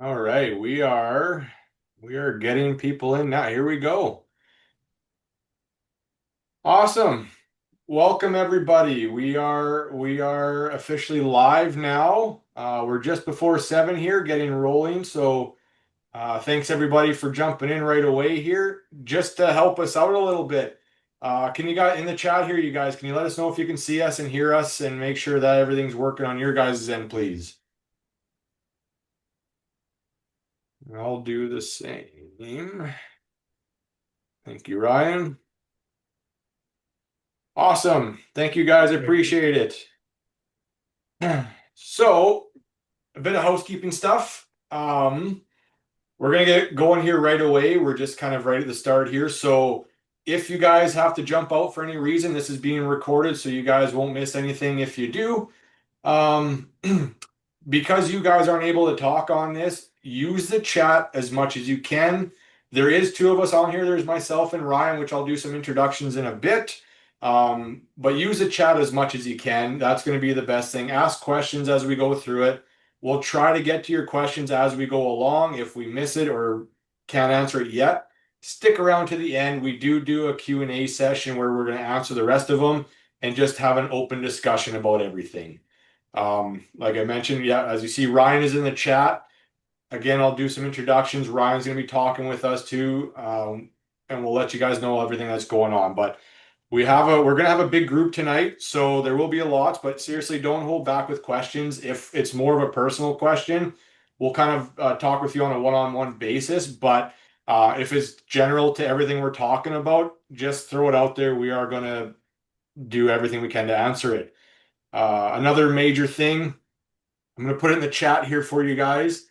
All right, we are getting people in now. Here we go. Awesome. Welcome everybody. We are officially live now. We're just before 7 here, getting rolling. So thanks everybody for jumping in right away here. Just to help us out a little bit. Can you guys in the chat here, you guys, can you let us know if you can see us and hear us and make sure that everything's working on your guys' end, please? I'll do the same. Thank you, Ryan. Awesome. Thank you guys. I appreciate it. So, a bit of housekeeping stuff. We're gonna get going here right away. We're just kind of right at the start here. So, if you guys have to jump out for any reason, this is being recorded, so you guys won't miss anything if you do. Um, because you guys aren't able to talk on this, use the chat as much as you can. There is two of us on here. There's myself and Ryan, which I'll do some introductions in a bit. But use the chat as much as you can. That's going to be the best thing. Ask questions as we go through it. We'll try to get to your questions as we go along. If we miss it or can't answer it yet, stick around to the end. We do a Q&A session where we're going to answer the rest of them and just have an open discussion about everything. Like I mentioned, yeah, as you see, Ryan is in the chat. Again, I'll do some introductions. Ryan's going to be talking with us too, and we'll let you guys know everything that's going on. But we're going to have a big group tonight, so there will be a lot. But seriously, don't hold back with questions. If it's more of a personal question, we'll kind of talk with you on a one-on-one basis. But if it's general to everything we're talking about, just throw it out there. We are going to do everything we can to answer it. Another major thing, I'm going to put it in the chat here for you guys.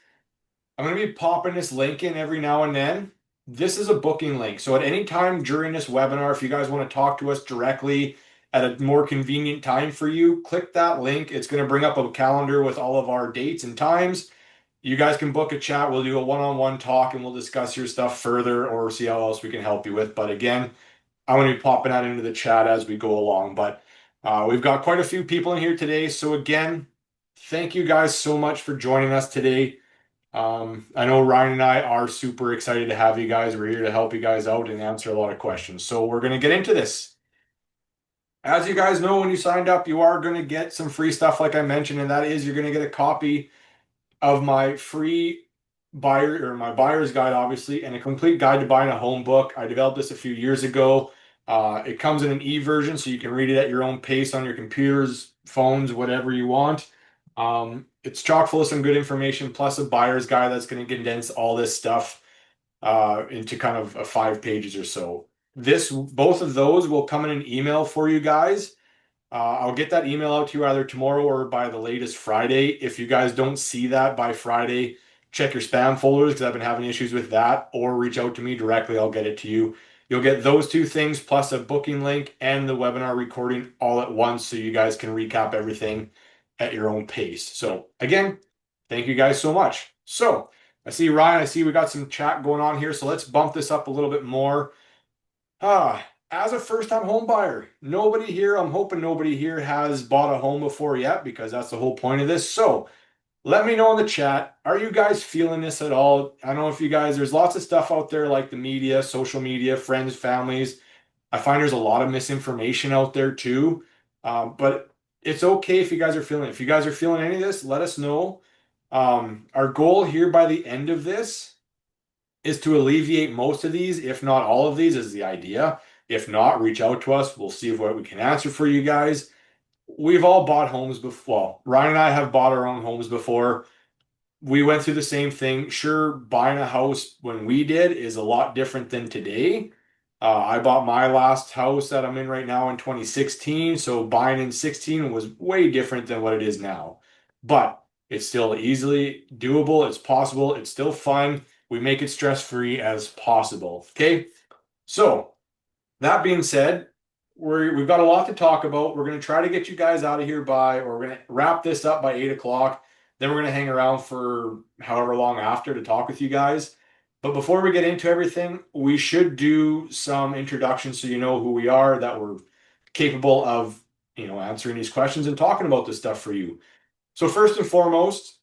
I'm going to be popping this link in every now and then. This is a booking link. So at any time during this webinar, if you guys want to talk to us directly at a more convenient time for you, click that link. It's going to bring up a calendar with all of our dates and times. You guys can book a chat. We'll do a one-on-one talk and we'll discuss your stuff further or see how else we can help you with. But again, I'm going to be popping that into the chat as we go along. But we've got quite a few people in here today. So again, thank you guys so much for joining us today. I know Ryan and I are super excited to have you guys. We're here to help you guys out and answer a lot of questions. So we're going to get into this. As you guys know, when you signed up, you are going to get some free stuff, like I mentioned, and that is you're going to get a copy of my free my buyer's guide, obviously, and a complete guide to buying a home book. I developed this a few years ago. It comes in an e-version, so you can read it at your own pace on your computers, phones, whatever you want. It's chock full of some good information, plus a buyer's guide that's going to condense all this stuff into kind of 5 pages or so. Both of those will come in an email for you guys. I'll get that email out to you either tomorrow or by the latest Friday. If you guys don't see that by Friday, check your spam folders because I've been having issues with that, or reach out to me directly. I'll get it to you. You'll get those two things plus a booking link and the webinar recording all at once so you guys can recap everything at your own pace. So again, thank you guys so much. So I see Ryan, I see we got some chat going on here. So let's bump this up a little bit more. As a first-time home buyer, nobody here, I'm hoping nobody here has bought a home before yet because that's the whole point of this. So let me know in the chat, are you guys feeling this at all? I don't know if you guys, there's lots of stuff out there like the media, social media, friends, families. I find there's a lot of misinformation out there too. But it's okay if you guys are feeling it. If you guys are feeling any of this, let us know. Our goal here by the end of this is to alleviate most of these, if not all of these, is the idea. If not, reach out to us. We'll see what we can answer for you guys. We've all bought homes before. Well, Ryan and I have bought our own homes before. We went through the same thing. Sure, buying a house when we did is a lot different than today. I bought my last house that I'm in right now in 2016, so buying in 16 was way different than what it is now. But it's still easily doable, it's possible, it's still fun. We make it stress-free as possible. Okay, so that being said, we've got a lot to talk about. We're going to try to get you guys out of here or we're going to wrap this up by 8 o'clock. Then we're going to hang around for however long after to talk with you guys. But before we get into everything, we should do some introductions so you know who we are, that we're capable of, answering these questions and talking about this stuff for you. So first and foremost,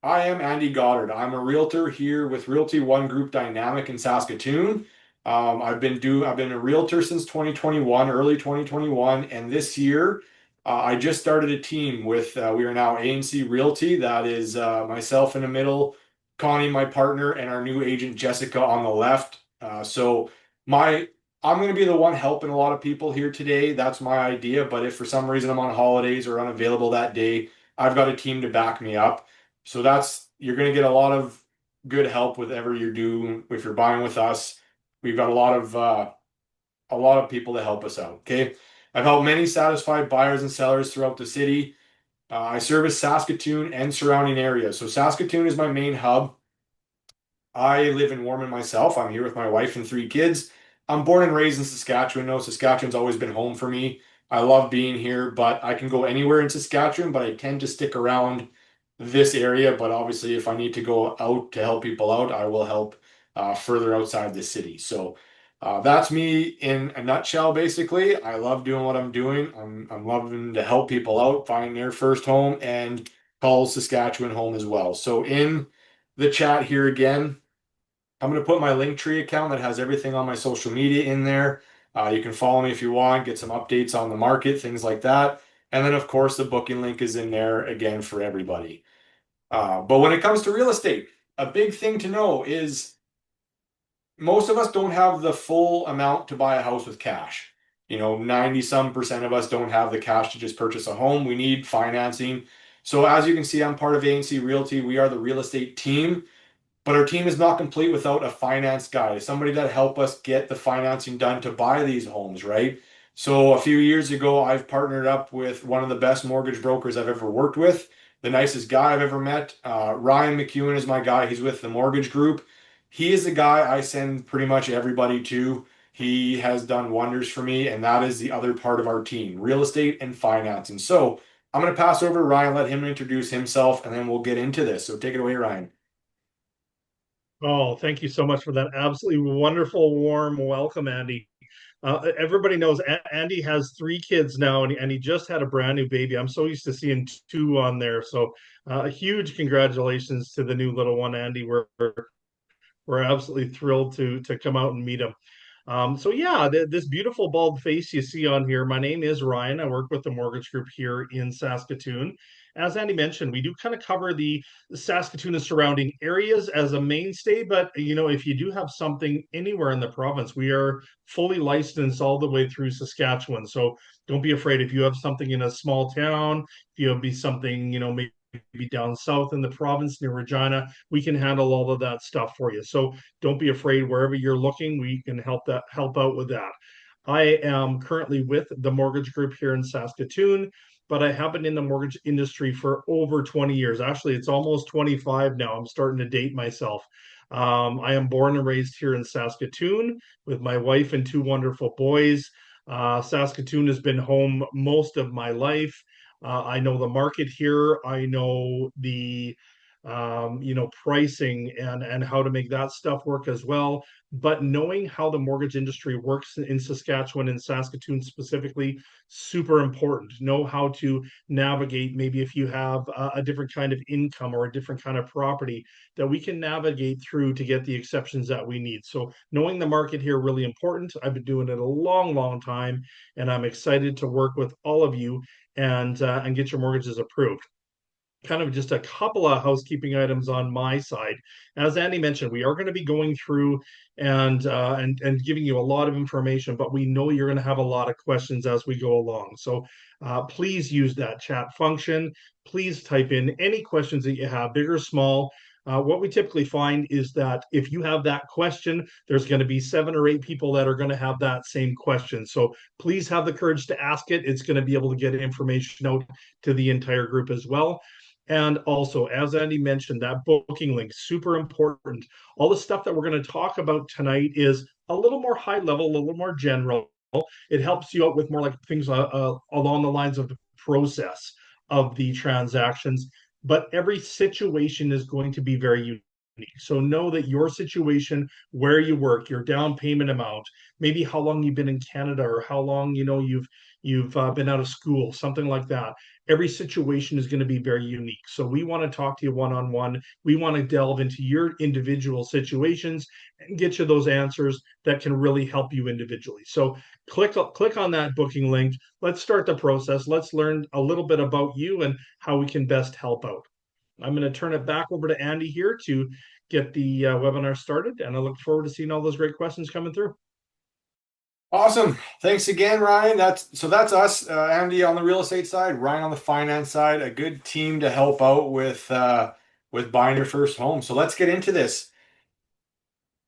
I am Andy Goddard. I'm a realtor here with Realty One Group Dynamic in Saskatoon. I've been a realtor since 2021, early 2021, and this year I just started a team with we are now ANC Realty. That is myself in the middle, Connie, my partner, and our new agent Jessica on the left. My I'm going to be the one helping a lot of people here today. That's my idea. But if for some reason I'm on holidays or unavailable that day, I've got a team to back me up. So that's you're going to get a lot of good help with whatever you're doing if you're buying with us. We've got a lot of people to help us out. Okay, I've helped many satisfied buyers and sellers throughout the city. I service Saskatoon and surrounding areas. So Saskatoon is my main hub. I live in Warman myself. I'm here with my wife and three kids. I'm born and raised in Saskatchewan. No, Saskatchewan's always been home for me. I love being here, but I can go anywhere in Saskatchewan, but I tend to stick around this area. But obviously, if I need to go out to help people out, I will help further outside the city. So that's me in a nutshell, basically. I love doing what I'm doing. I'm loving to help people out, find their first home, and call Saskatchewan home as well. So in the chat here again, I'm going to put my Linktree account that has everything on my social media in there. You can follow me if you want, get some updates on the market, things like that. And then, of course, the booking link is in there again for everybody. But when it comes to real estate, a big thing to know is most of us don't have the full amount to buy a house with cash. 90 some percent of us don't have the cash to just purchase a home. We need financing. So as you can see, I'm part of ANC Realty. We are the real estate team. But our team is not complete without a finance guy, somebody that help us get the financing done to buy these homes, right? So a few years ago, I've partnered up with one of the best mortgage brokers I've ever worked with, the nicest guy I've ever met. Ryan McEwen is my guy. He's with the mortgage group. He is the guy I send pretty much everybody to. He has done wonders for me, and that is the other part of our team, real estate and financing. So I'm going to pass over to Ryan, let him introduce himself, and then we'll get into this. So take it away, Ryan. Oh, thank you so much for that absolutely wonderful, warm welcome, Andy. Everybody knows Andy has three kids now, and he just had a brand new baby. I'm so used to seeing two on there. So, a huge congratulations to the new little one, Andy. We're absolutely thrilled to come out and meet him. So yeah, this beautiful bald face you see on here. My name is Ryan. I work with the mortgage group here in Saskatoon. As Andy mentioned, we do kind of cover the Saskatoon and surrounding areas as a mainstay. But if you do have something anywhere in the province, we are fully licensed all the way through Saskatchewan. So don't be afraid if you have something in a small town, if you have be something, maybe down south in the province near Regina, we can handle all of that stuff for you. So don't be afraid. Wherever you're looking, we can help out with that. I am currently with the mortgage group here in Saskatoon, but I have been in the mortgage industry for over 20 years. Actually, it's almost 25 now. I'm starting to date myself. I am born and raised here in Saskatoon with my wife and two wonderful boys. Saskatoon has been home most of my life. I know the market here. I know the pricing and how to make that stuff work as well. But knowing how the mortgage industry works in Saskatchewan and Saskatoon specifically, super important. Know how to navigate. Maybe if you have a different kind of income or a different kind of property that we can navigate through to get the exceptions that we need. So knowing the market here really important. I've been doing it a long, long time, and I'm excited to work with all of you and get your mortgages approved. Kind of just a couple of housekeeping items on my side. As Andy mentioned, we are going to be going through and giving you a lot of information, but we know you're going to have a lot of questions as we go along. So please use that chat function. Please type in any questions that you have, big or small. What we typically find is that if you have that question, there's going to be 7 or 8 people that are going to have that same question. So please have the courage to ask it. It's going to be able to get information out to the entire group as well. And also, as Andy mentioned, that booking link, super important. All the stuff that we're going to talk about tonight is a little more high level, a little more general. It helps you out with more like things along the lines of the process of the transactions. But every situation is going to be very unique. So know that your situation, where you work, your down payment amount, maybe how long you've been in Canada or how long you've you've been out of school, something like that. Every situation is going to be very unique. So we want to talk to you one on one. We want to delve into your individual situations and get you those answers that can really help you individually. So click on that booking link. Let's start the process. Let's learn a little bit about you and how we can best help out. I'm going to turn it back over to Andy here to get the webinar started, and I look forward to seeing all those great questions coming through. Awesome. Thanks again, Ryan. That's us, Andy on the real estate side, Ryan on the finance side, a good team to help out with buying your first home. So let's get into this.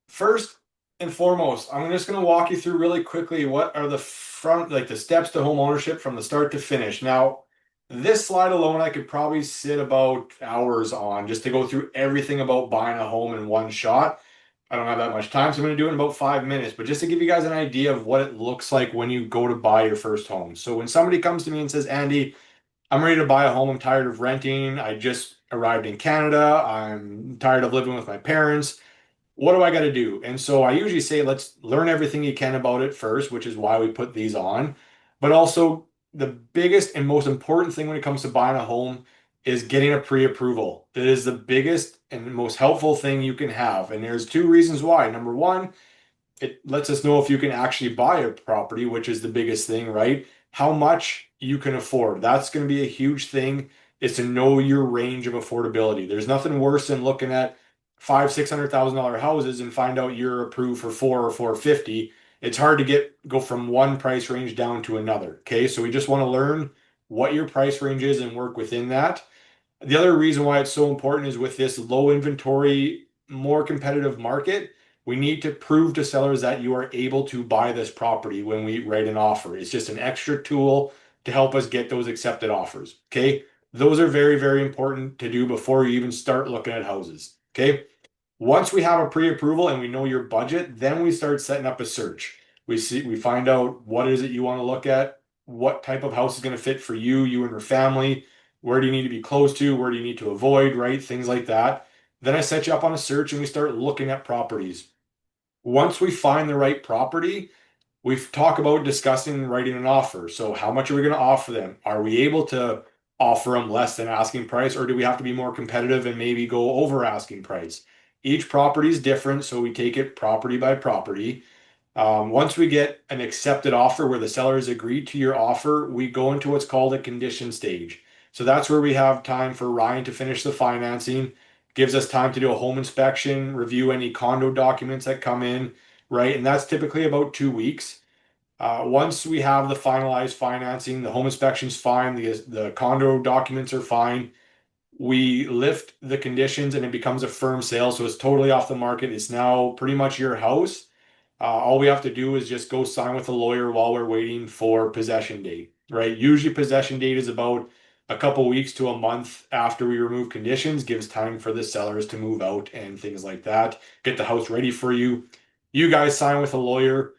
First and foremost, I'm just going to walk you through really quickly what are the steps to home ownership from the start to finish. Now, this slide alone, I could probably sit about hours on just to go through everything about buying a home in one shot. I don't have that much time, so I'm going to do it in about 5 minutes. But just to give you guys an idea of what it looks like when you go to buy your first home. So when somebody comes to me and says, Andy, I'm ready to buy a home. I'm tired of renting. I just arrived in Canada. I'm tired of living with my parents. What do I got to do? And so I usually say, let's learn everything you can about it first, which is why we put these on. But also, the biggest and most important thing when it comes to buying a home is getting a pre-approval. It is the biggest and most helpful thing you can have. And there's two reasons why. Number one, it lets us know if you can actually buy a property, which is the biggest thing, right? How much you can afford. That's going to be a huge thing, is to know your range of affordability. There's nothing worse than looking at $500,000-$600,000 houses and find out you're approved for 4 or 450. It's hard to go from one price range down to another. Okay, so we just want to learn what your price range is and work within that. The other reason why it's so important is with this low inventory, more competitive market, we need to prove to sellers that you are able to buy this property when we write an offer. It's just an extra tool to help us get those accepted offers. Okay. Those are very, very important to do before you even start looking at houses. Okay. Once we have a pre-approval and we know your budget, then we start setting up a search. We find out what is it you want to look at, what type of house is going to fit for you, you and your family, where do you need to be close to, where do you need to avoid, right? Things like that. Then I set you up on a search and we start looking at properties. Once we find the right property, we talk about discussing writing an offer. So how much are we going to offer them? Are we able to offer them less than asking price, or do we have to be more competitive and maybe go over asking price? Each property is different, so we take it property by property. Once we get an accepted offer where the seller has agreed to your offer, we go into what's called a condition stage. So that's where we have time for Ryan to finish the financing, gives us time to do a home inspection, review any condo documents that come in, right? And that's typically about 2 weeks. Once we have the finalized financing, the home inspection's fine, the condo documents are fine. We lift the conditions and it becomes a firm sale. So it's totally off the market. It's now pretty much your house. All we have to do is just go sign with a lawyer while we're waiting for possession date, right? Usually possession date is about a couple weeks to a month after we remove conditions, gives time for the sellers to move out and things like that, get the house ready for you. You guys sign with a lawyer,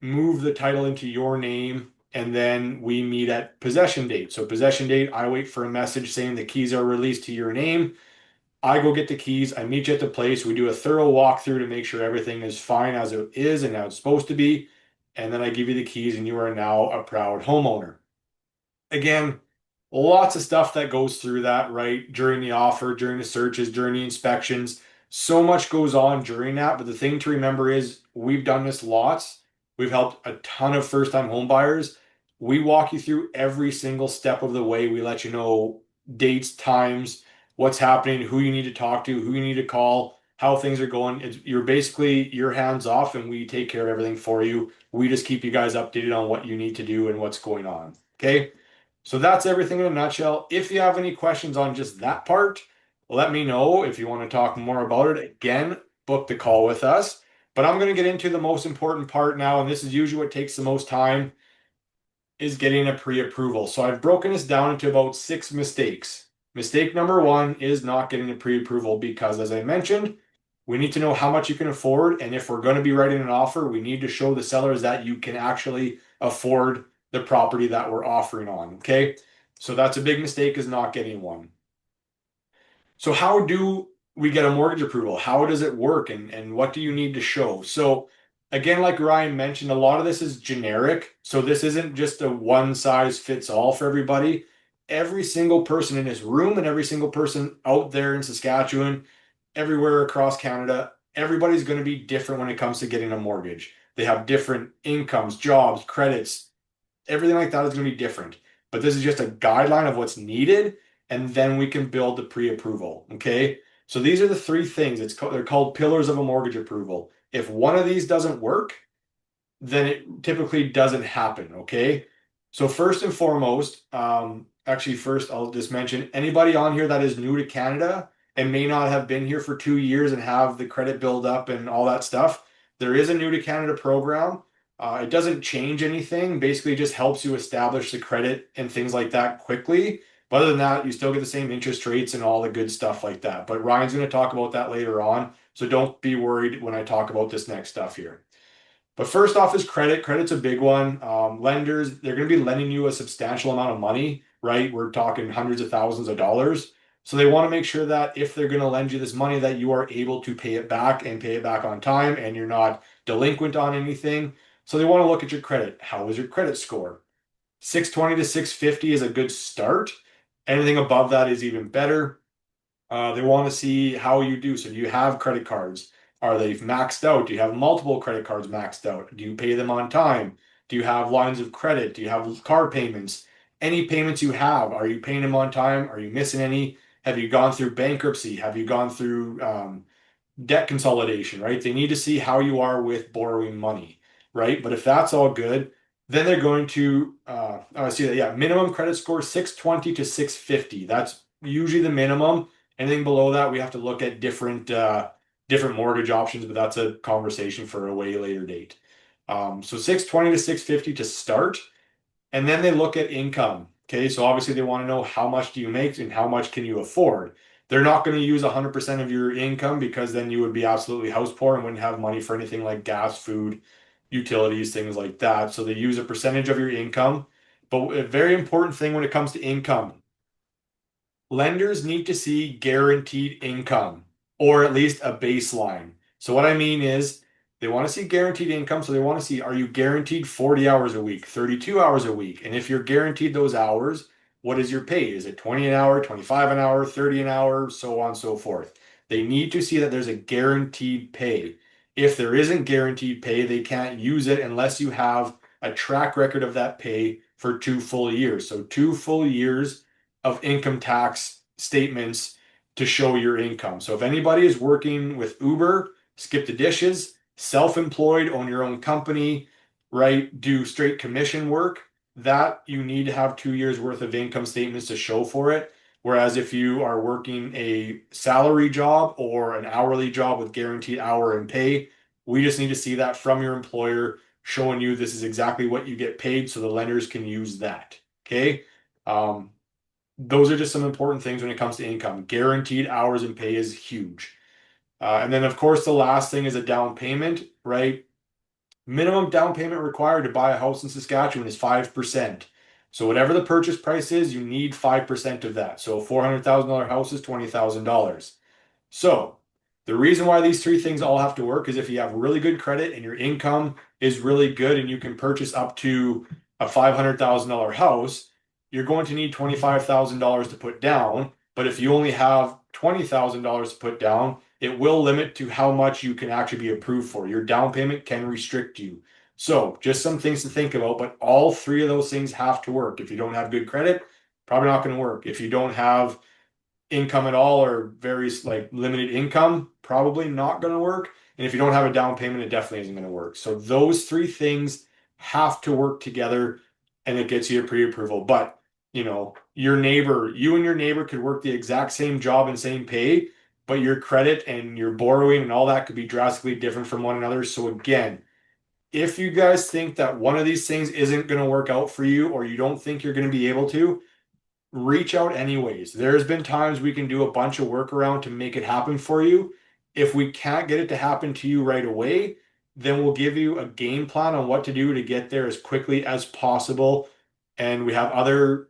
move the title into your name, and then we meet at possession date. So possession date, I wait for a message saying the keys are released to your name. I go get the keys. I meet you at the place. We do a thorough walkthrough to make sure everything is fine as it is and how it's supposed to be. And then I give you the keys, and you are now a proud homeowner. Again, lots of stuff that goes through that, right? During the offer, during the searches, during the inspections. So much goes on during that. But the thing to remember is we've done this lots. We've helped a ton of first-time home buyers. We walk you through every single step of the way. We let you know dates, times, what's happening, who you need to talk to, who you need to call, how things are going. You're basically your hands off, and we take care of everything for you. We just keep you guys updated on what you need to do and what's going on. Okay. So that's everything in a nutshell. If you have any questions on just that part, let me know. If you want to talk more about it, again, book the call with us. But I'm going to get into the most important part now, and this is usually what takes the most time, is getting a pre-approval. So I've broken this down into about 6 mistakes. Mistake number 1 is not getting a pre-approval because, as I mentioned, we need to know how much you can afford. And if we're going to be writing an offer, we need to show the sellers that you can actually afford the property that we're offering on. Okay. So that's a big mistake, is not getting one. So how do we get a mortgage approval? How does it work? And what do you need to show? So again, like Ryan mentioned, a lot of this is generic. So this isn't just a one size fits all for everybody. Every single person in this room and every single person out there in Saskatchewan, everywhere across Canada, everybody's going to be different when it comes to getting a mortgage. They have different incomes, jobs, credits, everything like that is going to be different. But this is just a guideline of what's needed, and then we can build the pre-approval. Okay. So these are the three things. They're called pillars of a mortgage approval. If one of these doesn't work, then it typically doesn't happen. Okay. So first and foremost, actually first I'll just mention anybody on here that is new to Canada and may not have been here for 2 years and have the credit build up and all that stuff. There is a new to Canada program. It doesn't change anything. Basically, just helps you establish the credit and things like that quickly. But other than that, you still get the same interest rates and all the good stuff like that. But Ryan's going to talk about that later on. So don't be worried when I talk about this next stuff here. But first off is credit. Credit's a big one. Lenders, they're going to be lending you a substantial amount of money, right? We're talking hundreds of thousands of dollars. So they want to make sure that if they're going to lend you this money, that you are able to pay it back and pay it back on time and you're not delinquent on anything. So they want to look at your credit. How is your credit score? 620 to 650 is a good start. Anything above that is even better. They want to see how you do. So do you have credit cards? Are they maxed out? Do you have multiple credit cards maxed out? Do you pay them on time? Do you have lines of credit? Do you have car payments? Any payments you have, are you paying them on time? Are you missing any? Have you gone through bankruptcy? Have you gone through debt consolidation, right? They need to see how you are with borrowing money, right? But if that's all good, then they're going to see that, yeah, minimum credit score 620 to 650. That's usually the minimum. Anything below that, we have to look at different mortgage options, but that's a conversation for a way later date. So 620 to 650 to start. And then they look at income. Okay, so obviously they want to know how much do you make and how much can you afford. They're not going to use 100% of your income because then you would be absolutely house poor and wouldn't have money for anything like gas, food, utilities, things like that. So they use a percentage of your income. But a very important thing when it comes to income, lenders need to see guaranteed income or at least a baseline. So what I mean is they want to see guaranteed income. So they want to see, are you guaranteed 40 hours a week, 32 hours a week? And if you're guaranteed those hours, what is your pay? Is it 20 an hour, 25 an hour, 30 an hour, so on and so forth? They need to see that there's a guaranteed pay. If there isn't guaranteed pay, they can't use it unless you have a track record of that pay for 2 full years. So 2 full years of income tax statements to show your income. So if anybody is working with Uber, skip the dishes, self-employed, own your own company, right? Do straight commission work, that you need to have 2 years worth of income statements to show for it. Whereas if you are working a salary job or an hourly job with guaranteed hour and pay, we just need to see that from your employer showing you this is exactly what you get paid so the lenders can use that. Okay. Those are just some important things when it comes to income. Guaranteed hours and pay is huge. And then, of course, the last thing is a down payment, right? Minimum down payment required to buy a house in Saskatchewan is 5%. So whatever the purchase price is, you need 5% of that. So a $400,000 house is $20,000. So the reason why these three things all have to work is if you have really good credit and your income is really good and you can purchase up to a $500,000 house, you're going to need $25,000 to put down. But if you only have $20,000 to put down, it will limit to how much you can actually be approved for. Your down payment can restrict you. So just some things to think about, but all three of those things have to work. If you don't have good credit, probably not going to work. If you don't have income at all or very like limited income, probably not going to work. And if you don't have a down payment, it definitely isn't going to work. So those three things have to work together and it gets you a pre-approval. But you and your neighbor could work the exact same job and same pay, but your credit and your borrowing and all that could be drastically different from one another. So again, if you guys think that one of these things isn't going to work out for you or you don't think you're going to be able to, reach out anyways. There's been times we can do a bunch of workaround to make it happen for you. If we can't get it to happen to you right away, then we'll give you a game plan on what to do to get there as quickly as possible. And we have other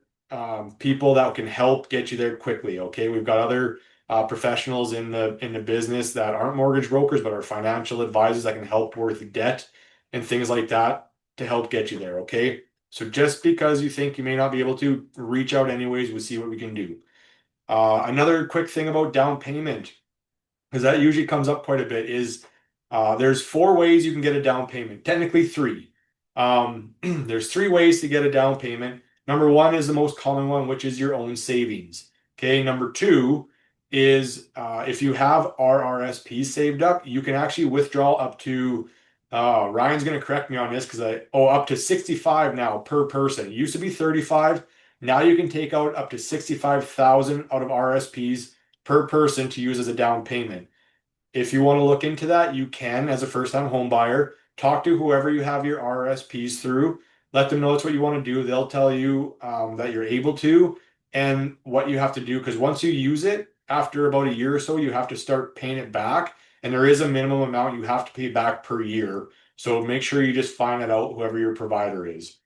people that can help get you there quickly. Okay, we've got other professionals in the business that aren't mortgage brokers but are financial advisors that can help with debt and things like that to help get you there. Okay. So just because you think you may not be able to, reach out anyways. We'll see what we can do. Another quick thing about down payment, because that usually comes up quite a bit, is there's four ways you can get a down payment. Technically three. There's three ways to get a down payment. Number one is the most common one, which is your own savings. Okay. Number two is if you have RRSPs saved up, you can actually withdraw up to Ryan's going to correct me on this because up to 65 now per person. It used to be 35. Now you can take out up to 65,000 out of RSPs per person to use as a down payment. If you want to look into that, you can as a first-time home buyer. Talk to whoever you have your RSPs through. Let them know that's what you want to do. They'll tell you that you're able to and what you have to do. Because once you use it, after about a year or so, you have to start paying it back. And there is a minimum amount you have to pay back per year. So make sure you just find that out, whoever your provider is.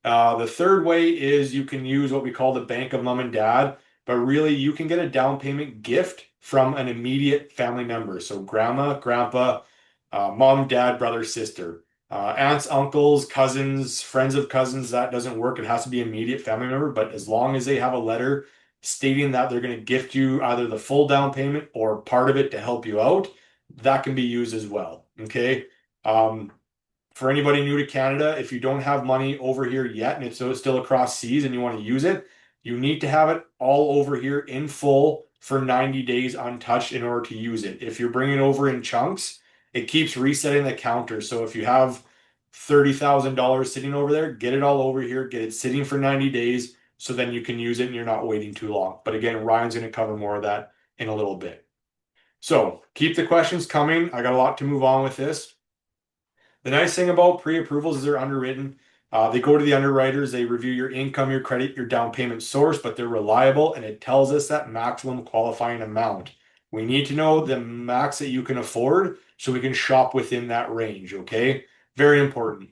The third way is you can use what we call the bank of mom and dad, but really you can get a down payment gift from an immediate family member. So grandma, grandpa, mom, dad, brother, sister, aunts, uncles, cousins, friends of cousins. That doesn't work. It has to be immediate family member, but as long as they have a letter stating that they're going to gift you either the full down payment or part of it to help you out, that can be used as well. Okay. Um, for anybody new to Canada, if you don't have money over here yet and it's still across seas and you want to use it, you need to have it all over here in full for 90 days untouched in order to use it. If you're bringing it over in chunks, it keeps resetting the counter. So if you have $30,000 sitting over there, get it all over here, get it sitting for 90 days so then you can use it and you're not waiting too long. But again, Ryan's going to cover more of that in a little bit. So keep the questions coming. I got a lot to move on with this. The nice thing about pre-approvals is they're underwritten. They go to the underwriters, they review your income, your credit, your down payment source, but they're reliable and it tells us that maximum qualifying amount. We need to know the max that you can afford so we can shop within that range, okay? Very important.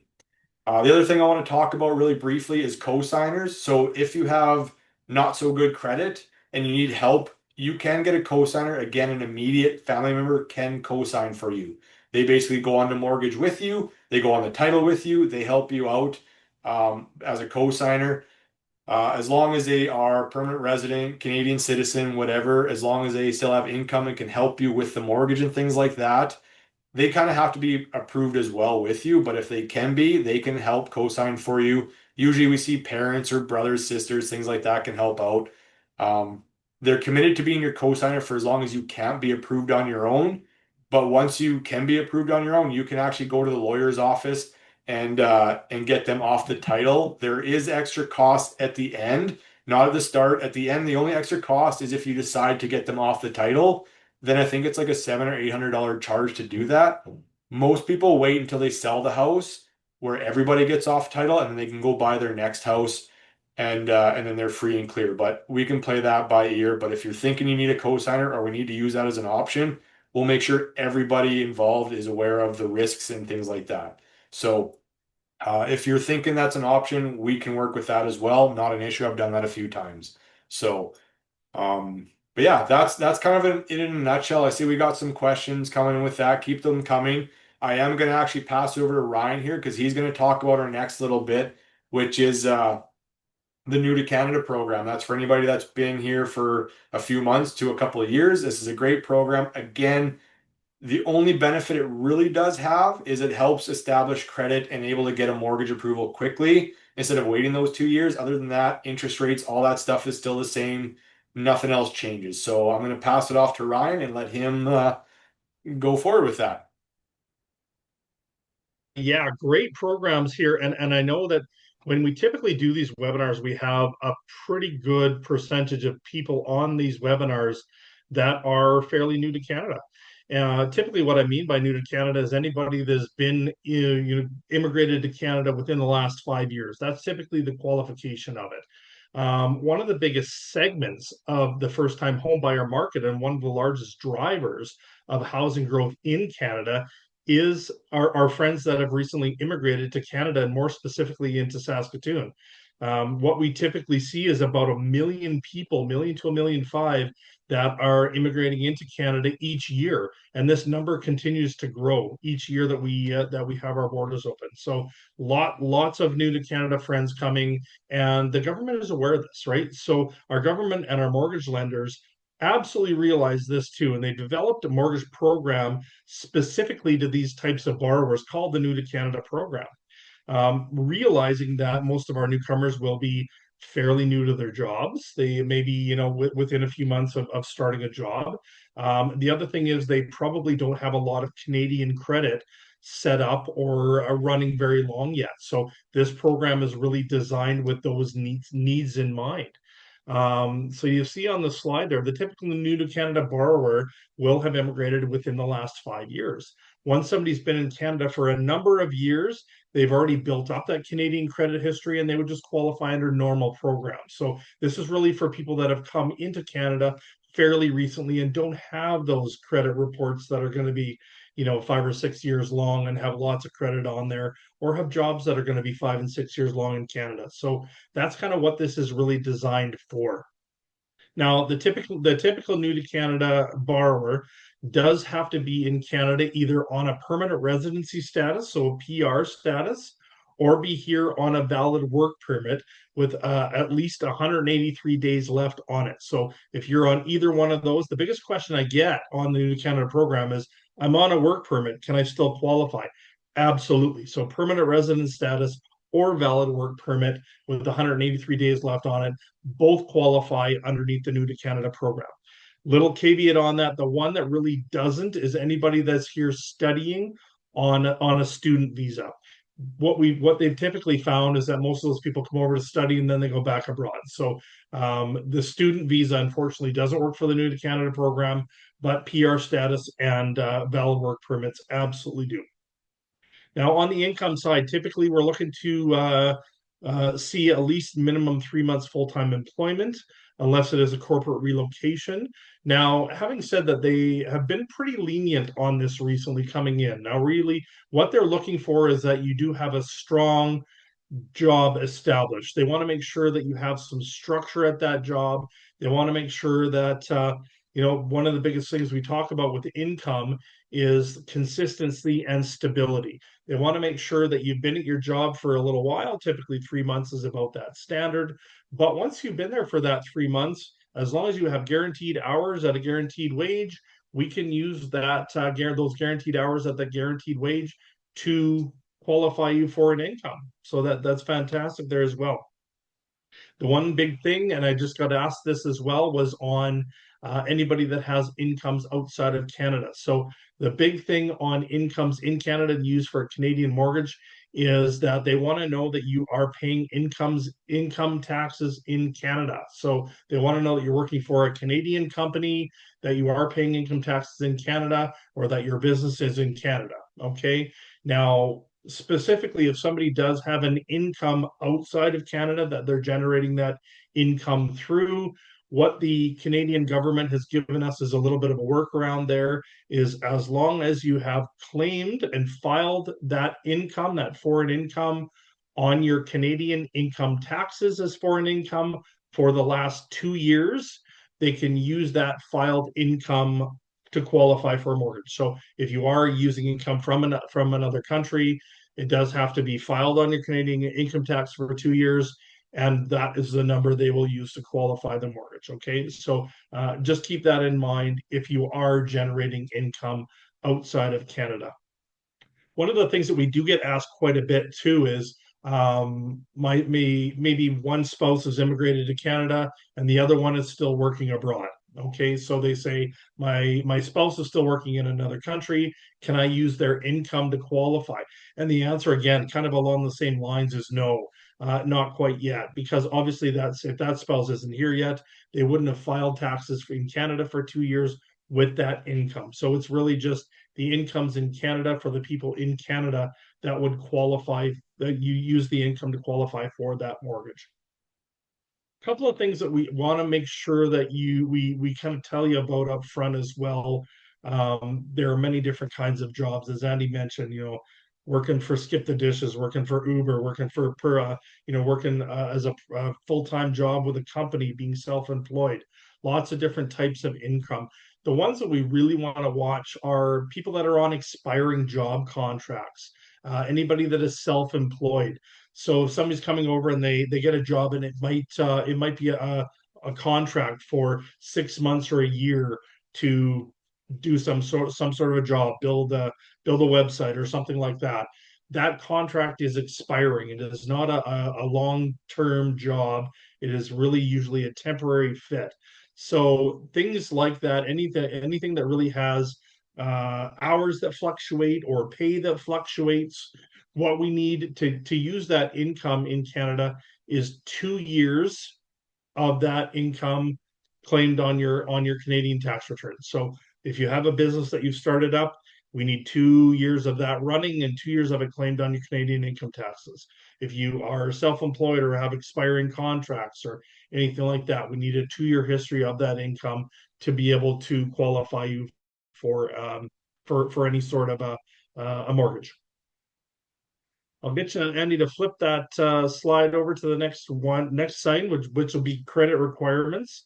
The other thing I want to talk about really briefly is cosigners. So if you have not so good credit and you need help, you can get a cosigner. Again, an immediate family member can cosign for you. They basically go on the mortgage with you, they go on the title with you, they help you out as a cosigner. As long as they are permanent resident, Canadian citizen, whatever, as long as they still have income and can help you with the mortgage and things like that, they kind of have to be approved as well with you, but if they can be, they can help co-sign for you. Usually we see parents or brothers, sisters, things like that can help out. Um, they're committed to being your co-signer for as long as you can't be approved on your own. But once you can be approved on your own, you can actually go to the lawyer's office and get them off the title. There is extra cost at the end, not at the start. At the end, the only extra cost is if you decide to get them off the title, then I think it's like a $700 or $800 charge to do that. Most people wait until they sell the house where everybody gets off title and then they can go buy their next house and then they're free and clear. But we can play that by ear. But if you're thinking you need a cosigner or we need to use that as an option, we'll make sure everybody involved is aware of the risks and things like that. So if you're thinking that's an option, we can work with that as well. Not an issue. I've done that a few times. So but yeah, that's kind of it in a nutshell. I see we got some questions coming with that. Keep them coming. I am going to actually pass it over to Ryan here because he's going to talk about our next little bit, which is the New to Canada program. That's for anybody that's been here for a few months to a couple of years. This is a great program. Again, the only benefit it really does have is it helps establish credit and able to get a mortgage approval quickly instead of waiting those 2 years. Other than that, interest rates, all that stuff is still the same. Nothing else changes. So I'm going to pass it off to Ryan and let him go forward with that. Yeah, great programs here. And I know that when we typically do these webinars, we have a pretty good percentage of people on these webinars that are fairly new to Canada. Typically, what I mean by new to Canada is anybody that's been immigrated to Canada within the last 5 years. That's typically the qualification of it. One of the biggest segments of the first-time homebuyer market and one of the largest drivers of housing growth in Canada is our friends that have recently immigrated to Canada and more specifically into Saskatoon. What we typically see is about 1 million people, 1 million to 1.5 million, that are immigrating into Canada each year, and this number continues to grow each year that we have our borders open. So lots of new to Canada friends coming, and the government is aware of this, right? So our government and our mortgage lenders absolutely realize this too, and they developed a mortgage program specifically to these types of borrowers called the New to Canada program, realizing that most of our newcomers will be fairly new to their jobs. They may be, within a few months of starting a job. The other thing is they probably don't have a lot of Canadian credit set up or are running very long yet. So this program is really designed with those needs in mind. So you see on the slide there, the typical new to Canada borrower will have immigrated within the last 5 years. Once somebody's been in Canada for a number of years, they've already built up that Canadian credit history and they would just qualify under normal programs. So this is really for people that have come into Canada fairly recently and don't have those credit reports that are going to be, 5 or 6 years long and have lots of credit on there, or have jobs that are going to be 5 and 6 years long in Canada. So that's kind of what this is really designed for. Now, the typical new to Canada borrower does have to be in Canada either on a permanent residency status, so a PR status, or be here on a valid work permit with at least 183 days left on it. So if you're on either one of those, the biggest question I get on the New to Canada program is, I'm on a work permit, can I still qualify? Absolutely. So permanent resident status or valid work permit with 183 days left on it both qualify underneath the New to Canada program. Little caveat on that: the one that really doesn't is anybody that's here studying on a student visa. What they've typically found is that most of those people come over to study and then they go back abroad. So the student visa unfortunately doesn't work for the New to Canada program, but PR status and valid work permits absolutely do. Now, on the income side, typically we're looking to see at least minimum 3 months full-time employment, unless it is a corporate relocation. Now, having said that, they have been pretty lenient on this recently coming in. Now, really, what they're looking for is that you do have a strong job established. They want to make sure that you have some structure at that job. They want to make sure that, one of the biggest things we talk about with income is consistency and stability. They want to make sure that you've been at your job for a little while. Typically, 3 months is about that standard. But once you've been there for that 3 months, as long as you have guaranteed hours at a guaranteed wage, we can use those guaranteed hours at the guaranteed wage to qualify you for an income. So that's fantastic there as well. The one big thing, and I just got asked this as well, was on anybody that has incomes outside of Canada. So the big thing on incomes in Canada used for a Canadian mortgage is that they want to know that you are paying income taxes in Canada. So they want to know that you're working for a Canadian company, that you are paying income taxes in Canada, or that your business is in Canada. Okay. Now, specifically, if somebody does have an income outside of Canada that they're generating that income through, what the Canadian government has given us is a little bit of a workaround there, is as long as you have claimed and filed that income, that foreign income, on your Canadian income taxes as foreign income for the last 2 years, they can use that filed income to qualify for a mortgage. So if you are using income from another country, it does have to be filed on your Canadian income tax for 2 years, and that is the number they will use to qualify the mortgage. Okay, so just keep that in mind if you are generating income outside of Canada. One of the things that we do get asked quite a bit too is maybe one spouse has immigrated to Canada and the other one is still working abroad. Okay, so they say my spouse is still working in another country. Can I use their income to qualify? And the answer, again, kind of along the same lines, is no, not quite yet, because obviously that's if that spouse isn't here yet, they wouldn't have filed taxes in Canada for 2 years with that income. So it's really just the incomes in Canada for the people in Canada that would qualify, that you use the income to qualify for that mortgage. A couple of things that we want to make sure that we kind of tell you about up front as well. There are many different kinds of jobs, as Andy mentioned. working for Skip the Dishes, working for Uber, working for working as a full-time job with a company, being self-employed. Lots of different types of income. The ones that we really want to watch are people that are on expiring job contracts, anybody that is self-employed. So if somebody's coming over and they get a job, and it might be a contract for 6 months or a year to do some sort of a job, build a website or something like that. That contract is expiring. It is not a long-term job. It is really usually a temporary fit. So things like that, anything that really has hours that fluctuate or pay that fluctuates, what we need to use that income in Canada is 2 years of that income claimed on your Canadian tax return. So if you have a business that you've started up, we need 2 years of that running and 2 years of it claimed on your Canadian income taxes. If you are self-employed or have expiring contracts or anything like that, we need a 2 year history of that income to be able to qualify you for any sort of a mortgage. I'll get you, Andy, to flip that slide over to the next sign, which will be credit requirements.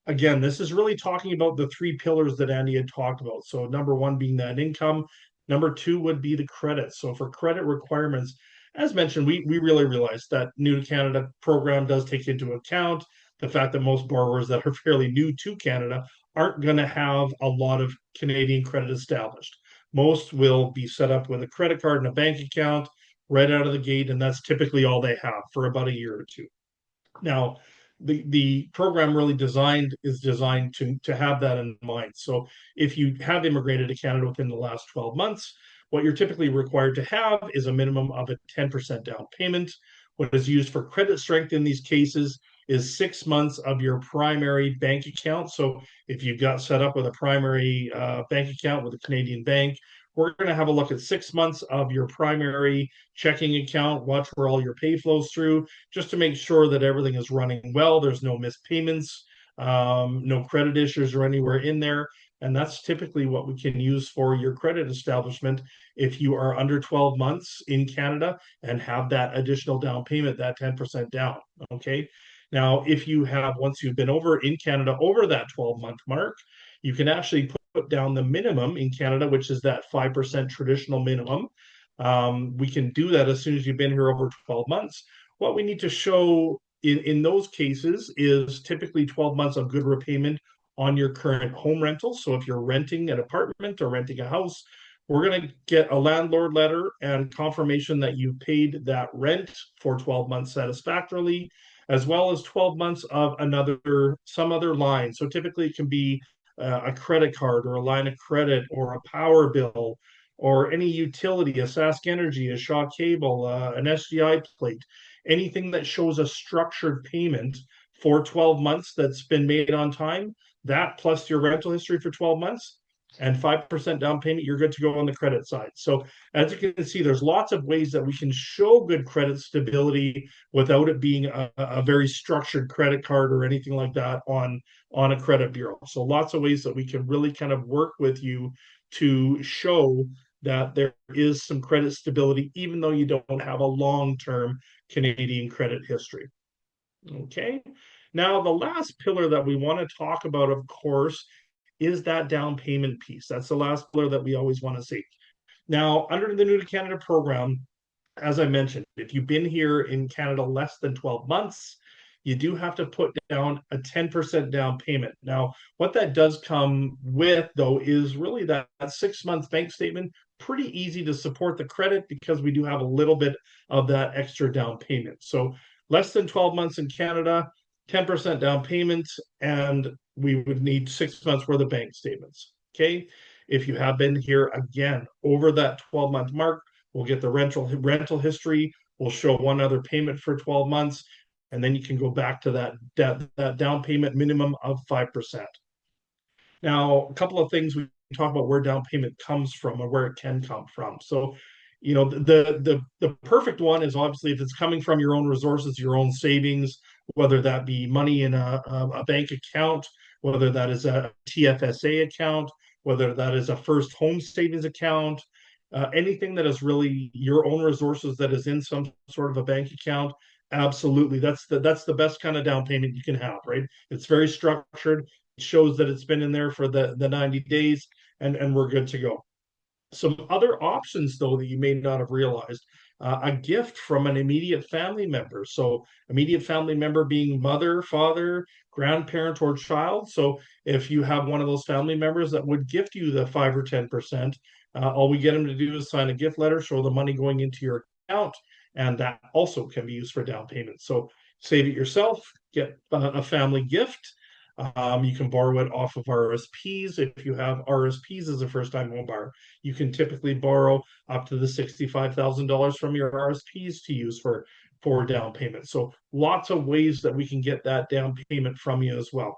Again, this is really talking about the three pillars that Andy had talked about. So number one being that income, number two would be the credit. So for credit requirements, as mentioned, we really realize that New to Canada program does take into account the fact that most borrowers that are fairly new to Canada aren't going to have a lot of Canadian credit established. Most will be set up with a credit card and a bank account right out of the gate, and that's typically all they have for about a year or two. Now, the program really is designed to have that in mind. So if you have immigrated to Canada within the last 12 months, what you're typically required to have is a minimum of a 10% down payment. What is used for credit strength in these cases is 6 months of your primary bank account. So if you've got set up with a primary bank account with a Canadian bank, we're going to have a look at 6 months of your primary checking account, watch where all your pay flows through, just to make sure that everything is running well. There's no missed payments, no credit issues or anywhere in there. And that's typically what we can use for your credit establishment if you are under 12 months in Canada and have that additional down payment, that 10% down. Okay. Now, if you have, once you've been over in Canada over that 12-month mark, you can actually put down the minimum in Canada, which is that 5% traditional minimum. We can do that as soon as you've been here over 12 months. What we need to show in those cases is typically 12 months of good repayment on your current home rental. So if you're renting an apartment or renting a house, we're going to get a landlord letter and confirmation that you paid that rent for 12 months satisfactorily, as well as 12 months of some other line. So typically it can be a credit card or a line of credit or a power bill or any utility, a Sask Energy, a Shaw Cable, an SGI plate, anything that shows a structured payment for 12 months that's been made on time, that plus your rental history for 12 months and 5% down payment, you're good to go on the credit side. So as you can see, there's lots of ways that we can show good credit stability without it being a very structured credit card or anything like that on a credit bureau. So lots of ways that we can really kind of work with you to show that there is some credit stability, even though you don't have a long-term Canadian credit history. Okay. Now, the last pillar that we want to talk about, of course, is that down payment piece. That's the last pillar that we always want to see. Now, under the New to Canada program, as I mentioned, if you've been here in Canada less than 12 months, you do have to put down a 10% down payment. Now, what that does come with, though, is really that 6 month bank statement. Pretty easy to support the credit because we do have a little bit of that extra down payment. So, less than 12 months in Canada, 10% down payment, and we would need 6 months worth of bank statements. Okay. If you have been here again over that 12-month mark, we'll get the rental history. We'll show one other payment for 12 months, and then you can go back to that down payment minimum of 5%. Now, a couple of things we talk about where down payment comes from or where it can come from. So, the perfect one is obviously if it's coming from your own resources, your own savings, whether that be money in a bank account, whether that is a TFSA account, whether that is a first home savings account, Anything that is really your own resources that is in some sort of a bank account, absolutely. That's the best kind of down payment you can have, right? It's very structured. It shows that it's been in there for the 90 days, and we're good to go. Some other options, though, that you may not have realized, a gift from an immediate family member. So, immediate family member being mother, father, grandparent, or child. So, if you have one of those family members that would gift you the 5 or 10%, all we get them to do is sign a gift letter, show the money going into your account, and that also can be used for down payment. So, save it yourself, get a family gift. You can borrow it off of RSPs. If you have RSPs as a first time home buyer, you can typically borrow up to the $65,000 from your RSPs to use for down payment. So lots of ways that we can get that down payment from you as well.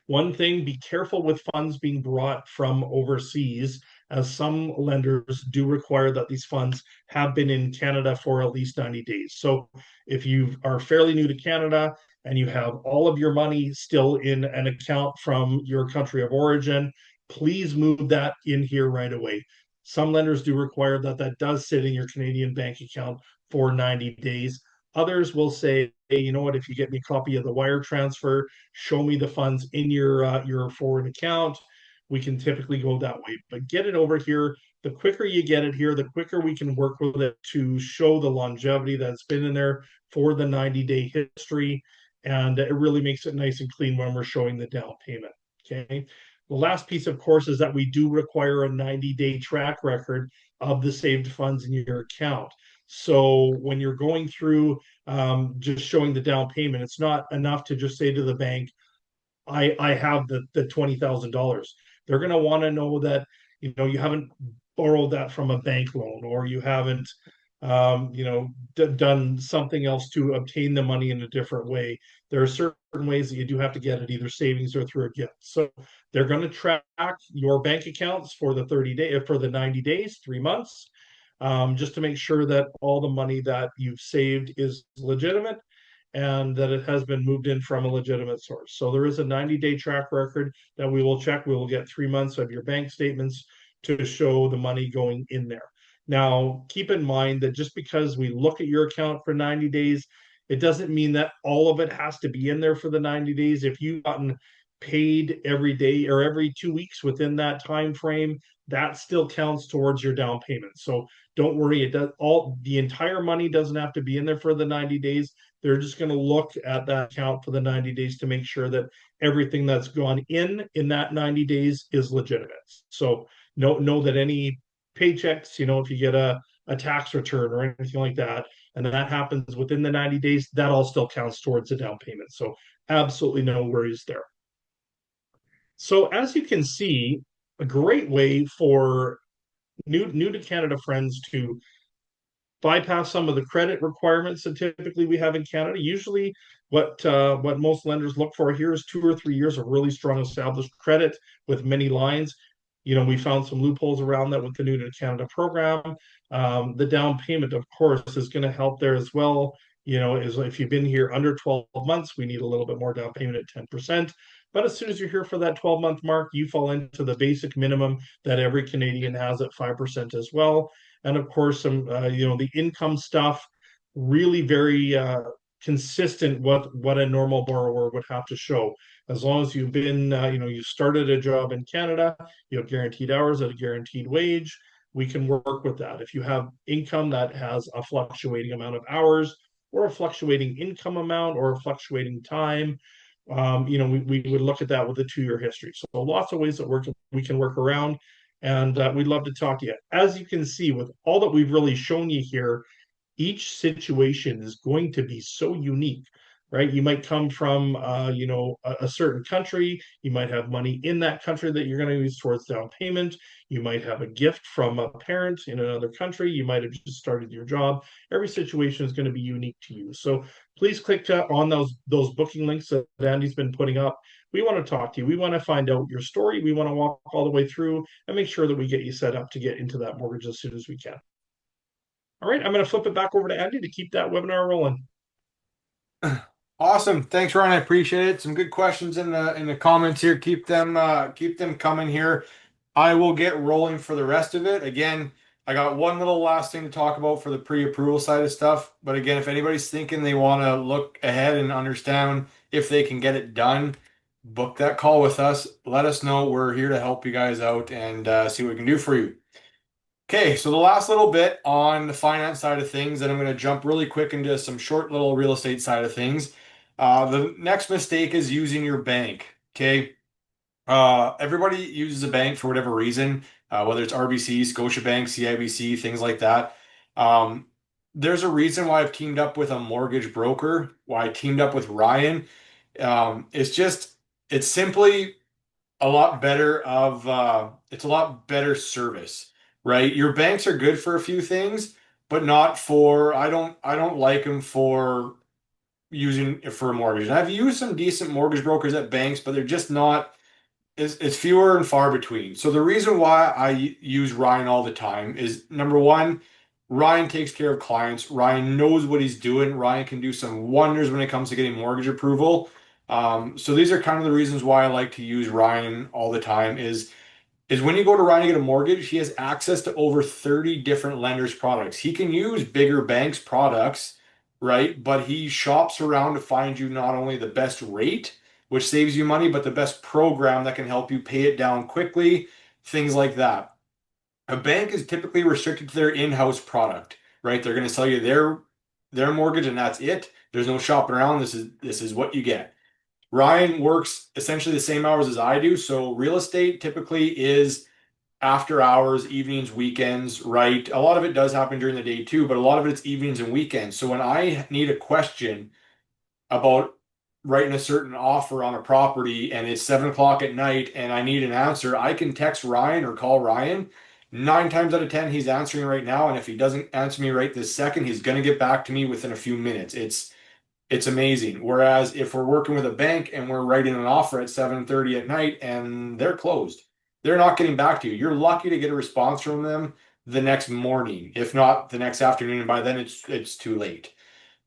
One thing, be careful with funds being brought from overseas, as some lenders do require that these funds have been in Canada for at least 90 days. So if you are fairly new to Canada and you have all of your money still in an account from your country of origin, please move that in here right away. Some lenders do require that that does sit in your Canadian bank account for 90 days. Others will say, hey, you know what, if you get me a copy of the wire transfer, show me the funds in your foreign account. We can typically go that way, but get it over here. The quicker you get it here, the quicker we can work with it to show the longevity that's been in there for the 90-day history. And it really makes it nice and clean when we're showing the down payment. Okay. The last piece, of course, is that we do require a 90-day track record of the saved funds in your account. So when you're going through just showing the down payment, it's not enough to just say to the bank, I have the $20,000. They're going to want to know that you haven't borrowed that from a bank loan, or you haven't done something else to obtain the money in a different way. There are certain ways that you do have to get it, either savings or through a gift. So they're going to track your bank accounts for the 30 day for the 90 days, 3 months, just to make sure that all the money that you've saved is legitimate and that it has been moved in from a legitimate source. So there is a 90-day track record that we will check. We will get 3 months of your bank statements to show the money going in there. Now, keep in mind that just because we look at your account for 90 days, it doesn't mean that all of it has to be in there for the 90 days. If you've gotten paid every day or every 2 weeks within that time frame, that still counts towards your down payment. So don't worry, it does all the entire money doesn't have to be in there for the 90 days. They're just going to look at that account for the 90 days to make sure that everything that's gone in that 90 days is legitimate. So know that any paychecks, if you get a tax return or anything like that, and that happens within the 90 days, that all still counts towards the down payment. So absolutely no worries there. So as you can see, a great way for new to Canada friends to bypass some of the credit requirements that typically we have in Canada. Usually, what most lenders look for here is 2 or 3 years of really strong established credit with many lines. We found some loopholes around that with the New to Canada program. The down payment, of course, is going to help there as well. Is if you've been here under 12 months, we need a little bit more down payment at 10%. But as soon as you're here for that 12-month mark, you fall into the basic minimum that every Canadian has at 5% as well. And of course, some the income stuff, really very consistent what a normal borrower would have to show. As long as you've been, you started a job in Canada, you have guaranteed hours at a guaranteed wage, we can work with that. If you have income that has a fluctuating amount of hours, or a fluctuating income amount, or a fluctuating time, we would look at that with a 2 year history. So lots of ways that we can work around, and we'd love to talk to you. As you can see, with all that we've really shown you here, each situation is going to be so unique, right? You might come from a certain country, you might have money in that country that you're going to use towards down payment, you might have a gift from a parent in another country, you might have just started your job. Every situation is going to be unique to you. So please click on those booking links that Andy's been putting up. We want to talk to you, we want to find out your story, we want to walk all the way through and make sure that we get you set up to get into that mortgage as soon as we can. All right, I'm going to flip it back over to Andy to keep that webinar rolling. Awesome. Thanks, Ryan. I appreciate it. Some good questions in the comments here. Keep them coming here. I will get rolling for the rest of it. Again, I got one little last thing to talk about for the pre-approval side of stuff. But again, if anybody's thinking they want to look ahead and understand if they can get it done, book that call with us. Let us know. We're here to help you guys out and see what we can do for you. Okay, so the last little bit on the finance side of things, and I'm going to jump really quick into some short little real estate side of things. The next mistake is using your bank. Okay. Everybody uses a bank for whatever reason, whether it's RBC, Scotiabank, CIBC, things like that. Um, there's a reason why I've teamed up with a mortgage broker, why I teamed up with Ryan. It's just, it's simply it's a lot better service, right? Your banks are good for a few things, but not for, I don't like them for using for a mortgage. And I've used some decent mortgage brokers at banks, but they're just not, it's fewer and far between. So the reason why I use Ryan all the time is number one, Ryan takes care of clients. Ryan knows what he's doing. Ryan can do some wonders when it comes to getting mortgage approval. So these are kind of the reasons why I like to use Ryan all the time is when you go to Ryan to get a mortgage, he has access to over 30 different lenders' products. He can use bigger banks' products, right? But he shops around to find you not only the best rate, which saves you money, but the best program that can help you pay it down quickly, things like that. A bank is typically restricted to their in-house product, right? They're going to sell you their mortgage and that's it. There's no shopping around. This is what you get. Ryan works essentially the same hours as I do, so real estate typically is after hours, evenings, weekends, right? A lot of it does happen during the day too, but a lot of it's evenings and weekends. So when I need a question about writing a certain offer on a property and it's 7 o'clock at night and I need an answer, I can text Ryan or call Ryan. 9 times out of 10, he's answering right now. And if he doesn't answer me right this second, he's going to get back to me within a few minutes. It's amazing. Whereas if we're working with a bank and we're writing an offer at 7:30 at night and they're closed, they're not getting back to you. You're lucky to get a response from them the next morning, if not the next afternoon, and by then it's too late.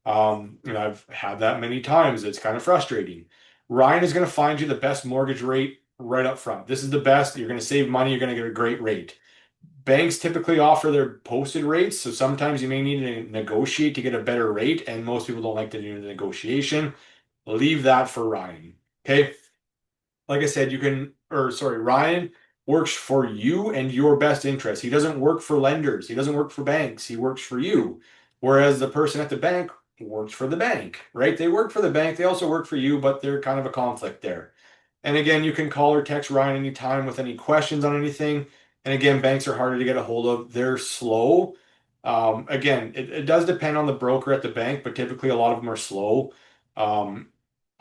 And I've had that many times. It's kind of frustrating. Ryan is going to find you the best mortgage rate right up front. This is the best. You're going to save money. You're going to get a great rate. Banks typically offer their posted rates, so sometimes you may need to negotiate to get a better rate, and most people don't like to do the negotiation. Leave that for Ryan. Okay. Like I said, Ryan works for you and your best interest. He doesn't work for lenders. He doesn't work for banks. He works for you. Whereas the person at the bank works for the bank, right? They work for the bank. They also work for you, but they're kind of a conflict there. And again, you can call or text Ryan anytime with any questions on anything. And again, banks are harder to get a hold of. They're slow. Again, it does depend on the broker at the bank, but typically a lot of them are slow. Um,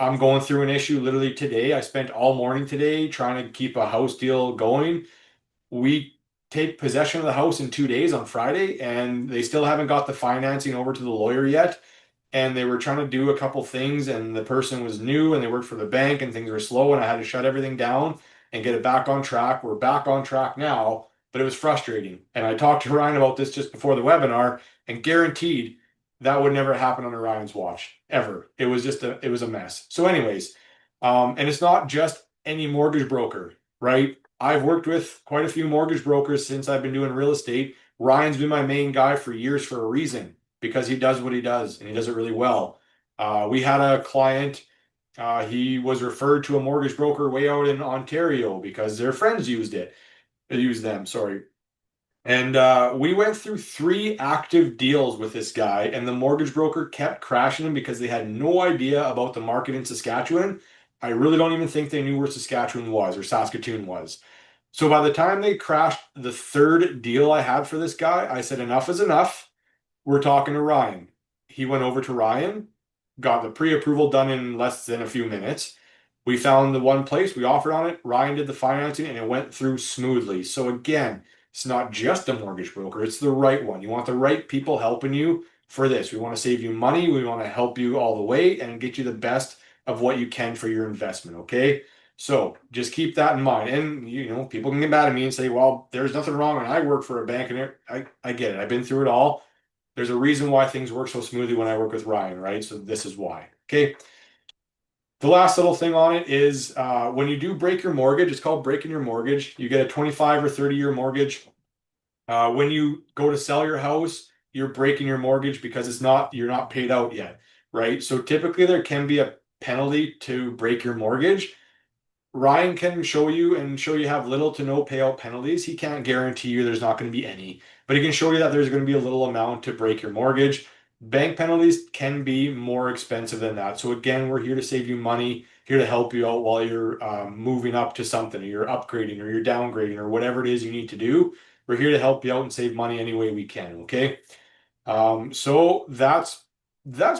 I'm going through an issue literally today. I spent all morning today trying to keep a house deal going. We take possession of the house in 2 days on Friday, and they still haven't got the financing over to the lawyer yet. And they were trying to do a couple things, and the person was new and they worked for the bank, and things were slow, and I had to shut everything down and get it back on track. We're back on track now, but it was frustrating. And I talked to Ryan about this just before the webinar, and guaranteed that would never happen under Ryan's watch ever. It was a mess. So, anyways, and it's not just any mortgage broker, right? I've worked with quite a few mortgage brokers since I've been doing real estate. Ryan's been my main guy for years for a reason because he does what he does and he does it really well. We had a client, he was referred to a mortgage broker way out in Ontario because their friends used them, sorry. And we went through 3 active deals with this guy, and the mortgage broker kept crashing them because they had no idea about the market in Saskatchewan. I really don't even think they knew where Saskatchewan was or Saskatoon was. So by the time they crashed the third deal I had for this guy, I said, enough is enough. We're talking to Ryan. He went over to Ryan, got the pre-approval done in less than a few minutes. We found the one place, we offered on it. Ryan did the financing and it went through smoothly. So again, it's not just a mortgage broker, it's the right one. You want the right people helping you for this. We want to save you money. We want to help you all the way and get you the best of what you can for your investment. Okay. So just keep that in mind. And people can get mad at me and say, well, there's nothing wrong. And I work for a bank and I get it. I've been through it all. There's a reason why things work so smoothly when I work with Ryan, right? So this is why. Okay. The last little thing on it is when you do break your mortgage, it's called breaking your mortgage. You get a 25 or 30-year mortgage. When you go to sell your house, you're breaking your mortgage because you're not paid out yet, right? So typically there can be a penalty to break your mortgage. Ryan can show you have little to no payout penalties. He can't guarantee you there's not going to be any, but he can show you that there's going to be a little amount to break your mortgage. Bank penalties can be more expensive than that. So again, we're here to save you money, here to help you out while you're moving up to something, or you're upgrading, or you're downgrading, or whatever it is you need to do. We're here to help you out and save money any way we can. Okay. So that's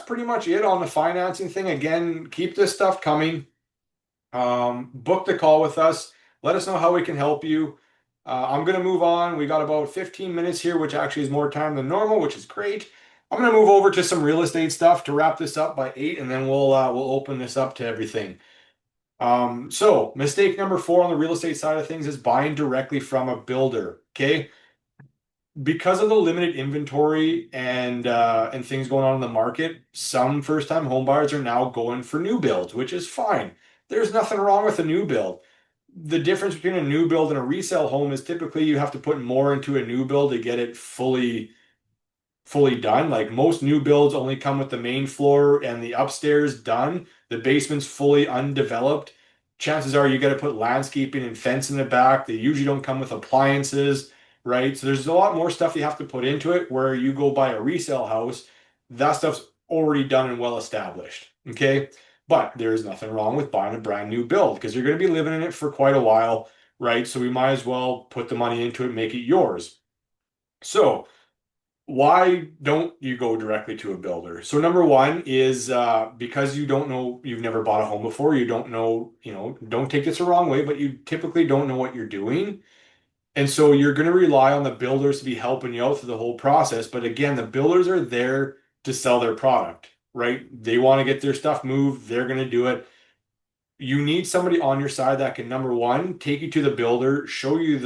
pretty much it on the financing thing. Again, keep this stuff coming. Book the call with us. Let us know how we can help you. I'm going to move on. We got about 15 minutes here, which actually is more time than normal, which is great. I'm going to move over to some real estate stuff to wrap this up by 8, and then we'll open this up to everything. So mistake number 4 on the real estate side of things is buying directly from a builder. Okay, because of the limited inventory and things going on in the market, some first-time home buyers are now going for new builds, which is fine. There's nothing wrong with a new build. The difference between a new build and a resale home is typically you have to put more into a new build to get it fully done. Like most new builds only come with the main floor and the upstairs done. The basement's fully undeveloped. Chances are you got to put landscaping and fence in the back. They usually don't come with appliances, right? So there's a lot more stuff you have to put into it where you go buy a resale house, that stuff's already done and well established. Okay. But there's nothing wrong with buying a brand new build because you're going to be living in it for quite a while, right? So we might as well put the money into it, make it yours. So why don't you go directly to a builder? So number one is because you don't know, you've never bought a home before, you don't know, don't take this the wrong way, but you typically don't know what you're doing. And so you're going to rely on the builders to be helping you out through the whole process. But again, the builders are there to sell their product, right? They want to get their stuff moved, they're going to do it. You need somebody on your side that can, number one, take you to the builder, show you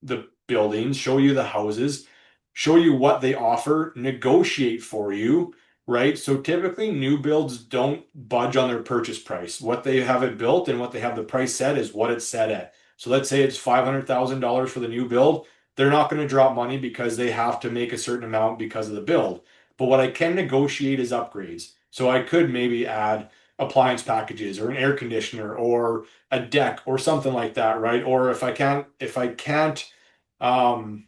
the buildings, show you the houses, show you what they offer, negotiate for you, right? So typically new builds don't budge on their purchase price. What they have it built and what they have the price set is what it's set at. So let's say it's $500,000 for the new build. They're not going to drop money because they have to make a certain amount because of the build. But what I can negotiate is upgrades. So I could maybe add appliance packages or an air conditioner or a deck or something like that, right? Or if I can't um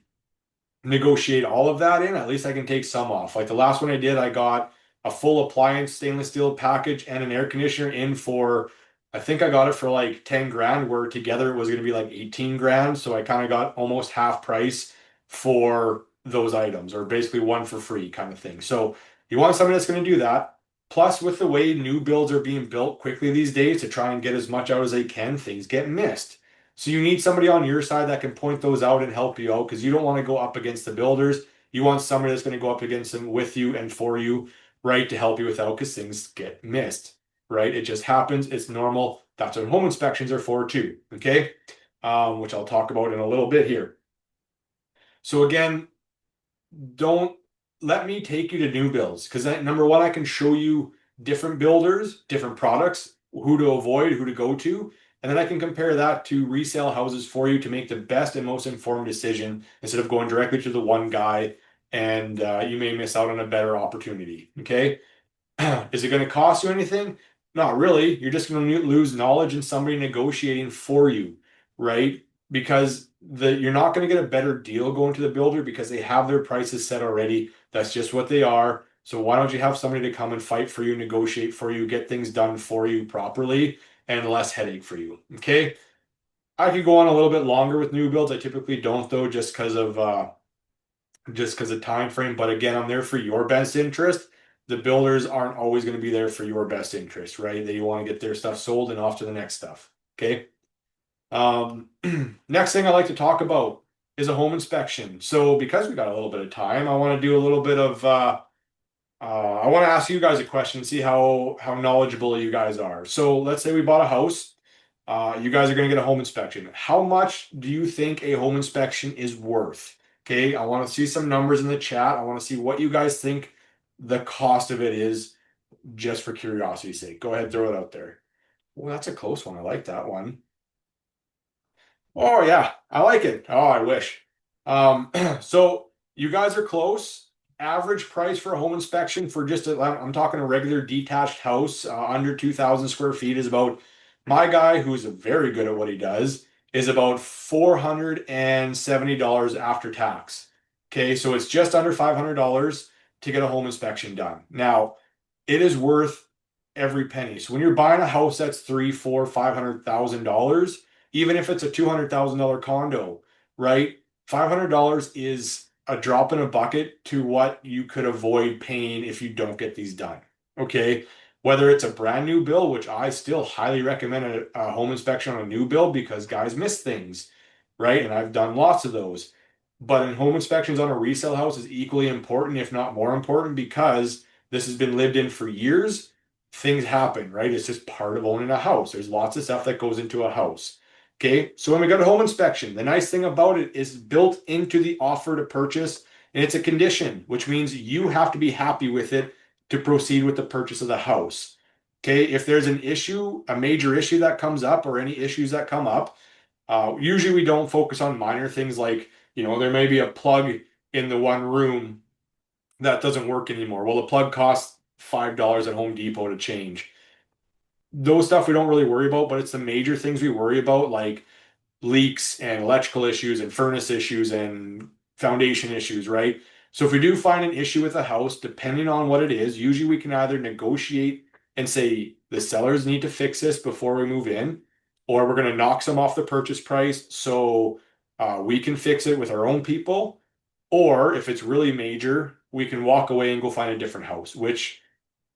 negotiate all of that in, at least I can take some off. Like the last one I did, I got a full appliance stainless steel package and an air conditioner in for, I think I got it for like 10 grand, where together it was going to be like 18 grand. So I kind of got almost half price for those items, or basically one for free kind of thing. So you want somebody that's going to do that. Plus, with the way new builds are being built quickly these days to try and get as much out as they can, things get missed. So you need somebody on your side that can point those out and help you out because you don't want to go up against the builders. You want somebody that's going to go up against them with you and for you, right, to help you without because things get missed, right? It just happens. It's normal. That's what home inspections are for too, okay? Which I'll talk about in a little bit here. So again, don't let me take you to new builds because number one, I can show you different builders, different products, who to avoid, who to go to, and then I can compare that to resale houses for you to make the best and most informed decision instead of going directly to the one guy and you may miss out on a better opportunity. Okay. Is it going to cost you anything? Not really. You're just going to lose knowledge and somebody negotiating for you, right? Because you're not going to get a better deal going to the builder because they have their prices set already. That's just what they are. So why don't you have somebody to come and fight for you, negotiate for you, get things done for you properly and less headache for you. Okay. I could go on a little bit longer with new builds. I typically don't though, just because of time frame. But again, I'm there for your best interest. The builders aren't always going to be there for your best interest, right? They want to get their stuff sold and off to the next stuff. Okay. Um, Next thing I like to talk about is a home inspection. So because we got a little bit of time, I want to do a little bit of I want to ask you guys a question and see how knowledgeable you guys are. So let's say we bought a house. You guys are going to get a home inspection. How much do you think a home inspection is worth? Okay, I want to see some numbers in the chat. I want to see what you guys think the cost of it is, just for curiosity's sake. Go ahead, throw it out there. Well, that's a close one. I like that one. Oh yeah, I like it. Oh, I wish. So you guys are close. Average price for a home inspection for just I'm talking a regular detached house under 2,000 square feet is about my guy who's very good at what he does is about $470 after tax. Okay, so it's just under $500 to get a home inspection done. Now, it is worth every penny. So when you're buying a house that's three, four, $500,000, even if it's a $200,000 condo, right? $500 is a drop in a bucket to what you could avoid paying if you don't get these done. Okay. Whether it's a brand new build, which I still highly recommend a home inspection on a new build because guys miss things, right? And I've done lots of those. But in home inspections on a resale house is equally important, if not more important, because this has been lived in for years. Things happen, right? It's just part of owning a house. There's lots of stuff that goes into a house. Okay, so when we go to home inspection, the nice thing about it is built into the offer to purchase, and it's a condition, which means you have to be happy with it to proceed with the purchase of the house. Okay, if there's an issue, a major issue that comes up, or any issues that come up, usually we don't focus on minor things like, there may be a plug in the one room that doesn't work anymore. Well, the plug costs $5 at Home Depot to change. Those stuff we don't really worry about, but it's the major things we worry about, like leaks and electrical issues and furnace issues and foundation issues, right? So if we do find an issue with a house, depending on what it is, usually we can either negotiate and say the sellers need to fix this before we move in, or we're going to knock some off the purchase price so we can fix it with our own people. Or if it's really major, we can walk away and go find a different house, which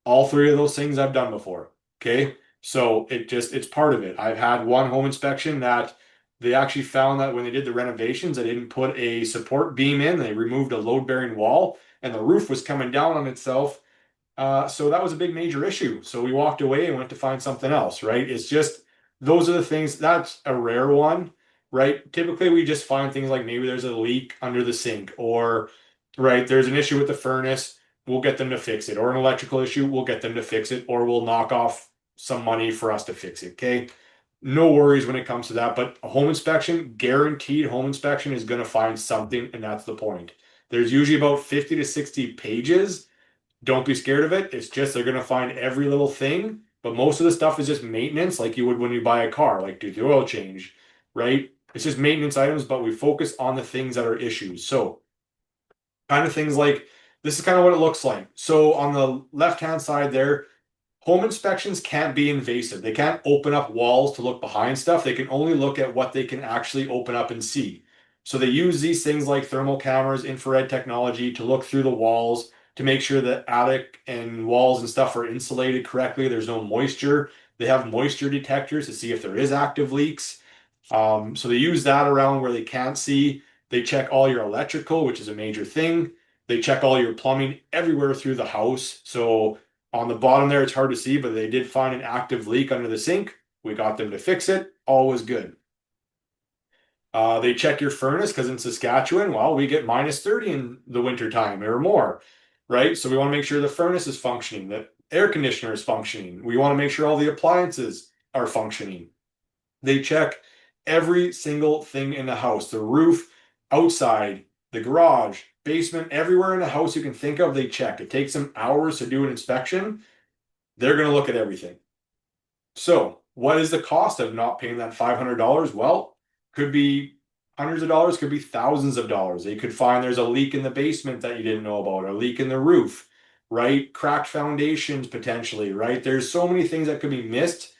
all three of those things I've done before. Okay. So it's part of it. I've had one home inspection that they actually found that when they did the renovations, they didn't put a support beam in. They removed a load bearing wall and the roof was coming down on itself. So that was a big major issue. So we walked away and went to find something else, right? It's just those are the things that's a rare one, right? Typically we just find things like maybe there's a leak under the sink or right, there's an issue with the furnace, we'll get them to fix it, or an electrical issue, we'll get them to fix it, or we'll knock off some money for us to fix it. Okay. No worries when it comes to that, but a home inspection, guaranteed home inspection is going to find something, and that's the point. There's usually about 50 to 60 pages. Don't be scared of it. It's just they're going to find every little thing, but most of the stuff is just maintenance, like you would when you buy a car, like do the oil change, right? It's just maintenance items, but we focus on the things that are issues. So, kind of things like this is kind of what it looks like. So, on the left-hand side there, home inspections can't be invasive. They can't open up walls to look behind stuff. They can only look at what they can actually open up and see. So they use these things like thermal cameras, infrared technology to look through the walls to make sure that attic and walls and stuff are insulated correctly. There's no moisture. They have moisture detectors to see if there is active leaks. So they use that around where they can't see. They check all your electrical, which is a major thing. They check all your plumbing everywhere through the house. So on the bottom there, it's hard to see, but they did find an active leak under the sink. We got them to fix it. All was good. They check your furnace because in Saskatchewan, well, we get minus 30 in the wintertime or more, right? So we want to make sure the furnace is functioning, the air conditioner is functioning. We want to make sure all the appliances are functioning. They check every single thing in the house, the roof, outside, the garage, basement, everywhere in the house you can think of, they check. It takes them hours to do an inspection. They're going to look at everything. So, what is the cost of not paying that $500? Well, could be hundreds of dollars, could be thousands of dollars. They could find there's a leak in the basement that you didn't know about, a leak in the roof, right? Cracked foundations potentially, right? There's so many things that could be missed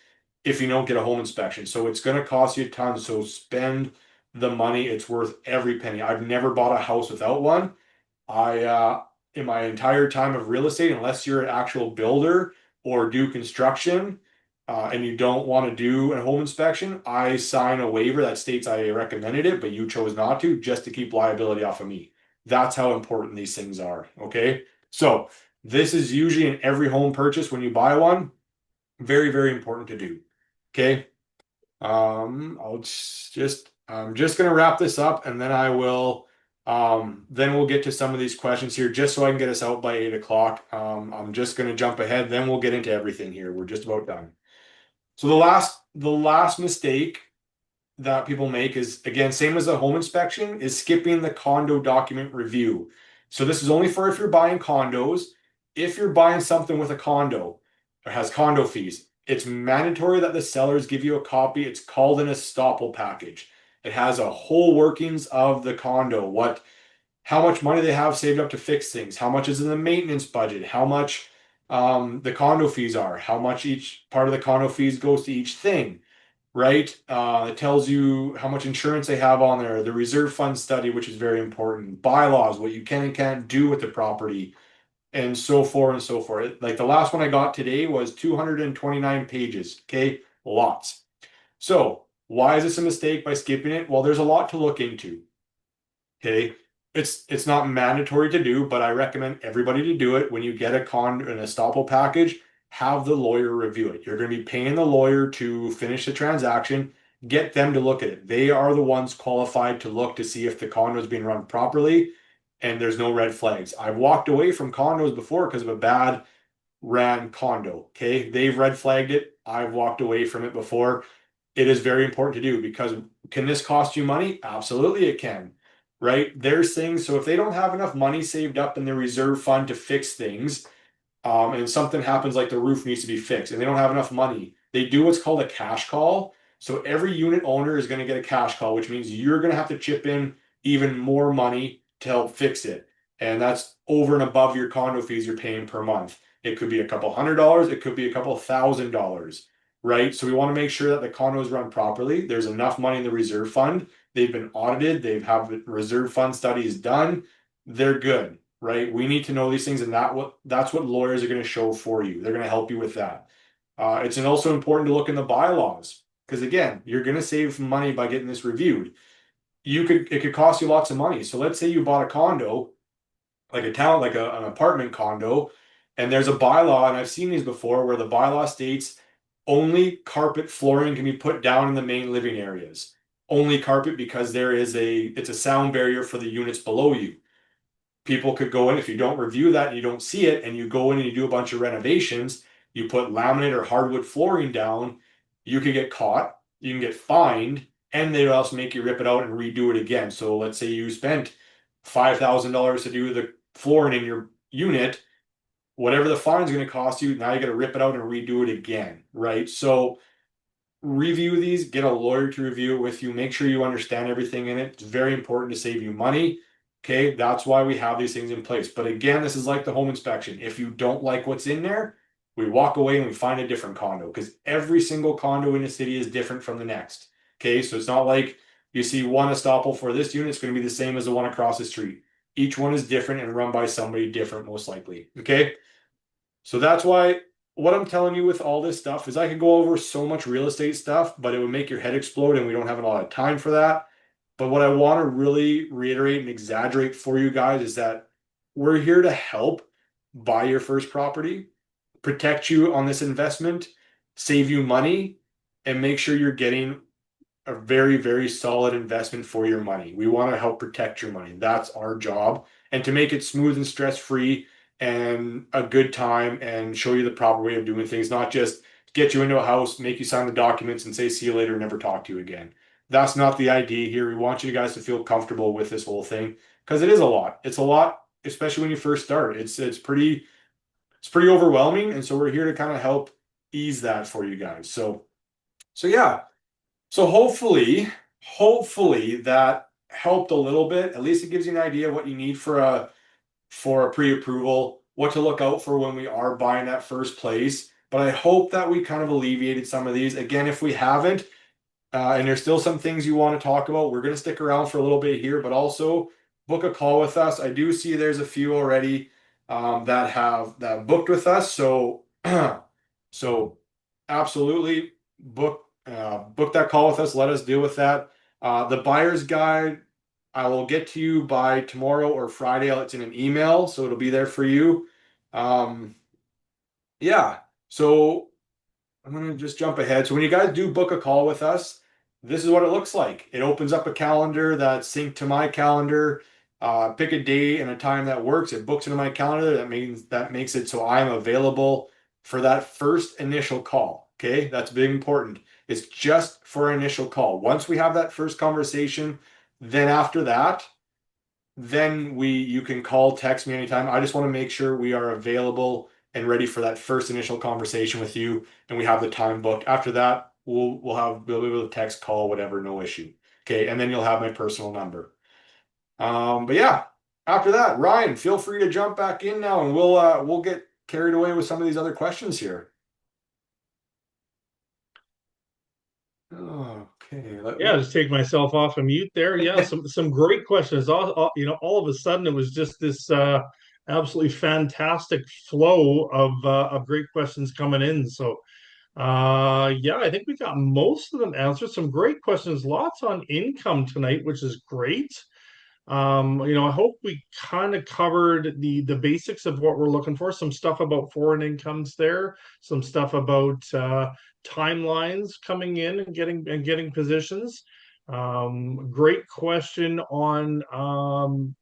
if you don't get a home inspection. So it's going to cost you a ton. So spend the money. It's worth every penny. I've never bought a house without one. In my entire time of real estate, unless you're an actual builder or do construction, and you don't want to do a home inspection, I sign a waiver that states I recommended it, but you chose not to, just to keep liability off of me. That's how important these things are. Okay. So this is usually in every home purchase when you buy one. Very, very important to do. Okay. I'm just gonna wrap this up and then I will then we'll get to some of these questions here just so I can get us out by 8 o'clock. I'm just gonna jump ahead, then we'll get into everything here. We're just about done. So the last mistake that people make is, again, same as the home inspection, is skipping the condo document review. So this is only for if you're buying condos. If you're buying something with a condo or has condo fees, it's mandatory that the sellers give you a copy. It's called an estoppel package. It has a whole workings of the condo, how much money they have saved up to fix things, how much is in the maintenance budget, how much the condo fees are, how much each part of the condo fees goes to each thing, right? It tells you how much insurance they have on there, the reserve fund study, which is very important, bylaws, what you can and can't do with the property, and so forth and so forth. Like the last one I got today was 229 pages. Okay, lots. So why is this a mistake by skipping it? Well, there's a lot to look into. Okay. It's not mandatory to do, but I recommend everybody to do it when you get an estoppel package, have the lawyer review it. You're going to be paying the lawyer to finish the transaction, get them to look at it. They are the ones qualified to look to see if the condo is being run properly and there's no red flags. I've walked away from condos before because of a bad ran condo. Okay. They've red flagged it. I've walked away from it before. It is very important to do because can this cost you money? Absolutely, it can. Right? There's things. So if they don't have enough money saved up in their reserve fund to fix things, and something happens like the roof needs to be fixed and they don't have enough money, they do what's called a cash call. So every unit owner is going to get a cash call, which means you're going to have to chip in even more money to help fix it. And that's over and above your condo fees you're paying per month. It could be a couple $100, it could be a couple $1,000, right? So we want to make sure that the condo is run properly. There's enough money in the reserve fund. They've been audited, they've have reserve fund studies done. They're good, right? We need to know these things, and that's what lawyers are going to show for you. They're going to help you with that. It's also important to look in the bylaws because again, you're going to save money by getting this reviewed. It could cost you lots of money. So let's say you bought a condo, an apartment condo, and there's a bylaw, and I've seen these before where the bylaw states only carpet flooring can be put down in the main living areas. Only carpet because it's a sound barrier for the units below you. People could go in if you don't review that and you don't see it and you go in and you do a bunch of renovations, you put laminate or hardwood flooring down, you could get caught, you can get fined, and they'd also make you rip it out and redo it again. So let's say you spent $5,000 to do the flooring in your unit, whatever the fine is going to cost you, now you got to rip it out and redo it again, right? So review these, get a lawyer to review it with you, make sure you understand everything in it. It's very important to save you money. Okay, that's why we have these things in place. But again, this is like the home inspection. If you don't like what's in there, we walk away and we find a different condo because every single condo in the city is different from the next. Okay, so it's not like you see one estoppel for this unit, it's going to be the same as the one across the street. Each one is different and run by somebody different, most likely. Okay, so that's why what I'm telling you with all this stuff is I could go over so much real estate stuff, but it would make your head explode, and we don't have a lot of time for that. But what I want to really reiterate and exaggerate for you guys is that we're here to help buy your first property, protect you on this investment, save you money, and make sure you're getting a very, very solid investment for your money. We want to help protect your money. That's our job. And to make it smooth and stress-free and a good time and show you the proper way of doing things, not just get you into a house, make you sign the documents and say, see you later, and never talk to you again. That's not the idea here. We want you guys to feel comfortable with this whole thing because it is a lot. It's a lot, especially when you first start. It's pretty overwhelming. And so we're here to kind of help ease that for you guys. So yeah. So hopefully that helped a little bit. At least it gives you an idea of what you need for a pre-approval, what to look out for when we are buying that first place. But I hope that we kind of alleviated some of these. Again, if we haven't, and there's still some things you want to talk about, we're going to stick around for a little bit here, but also book a call with us. I do see there's a few already that booked with us. So so absolutely book that call with us. Let us deal with that. The buyer's guide, I will get to you by tomorrow or Friday. It's in an email, so it'll be there for you. Um, yeah. So I'm gonna just jump ahead. So when you guys do book a call with us, this is what it looks like. It opens up a calendar that's synced to my calendar. Pick a day and a time that works. It books into my calendar. That makes it so I'm available for that first initial call. Okay, that's big important. It's just for an initial call. Once we have that first conversation, then after that, then you can call, text me anytime. I just want to make sure we are available and ready for that first initial conversation with you, and we have the time booked. After that, we'll be able to text, call, whatever, no issue. Okay, and then you'll have my personal number. But yeah, after that, Ryan, feel free to jump back in now, and we'll get carried away with some of these other questions here. Okay, let Yeah, me. just take myself off of mute there. Yeah, some great questions. All of a sudden it was just this absolutely fantastic flow of great questions coming in. So yeah, I think we got most of them answered. Some great questions, lots on income tonight, which is great. I hope we kind of covered the basics of what we're looking for. Some stuff about foreign incomes there, some stuff about timelines coming in and getting positions. Great question on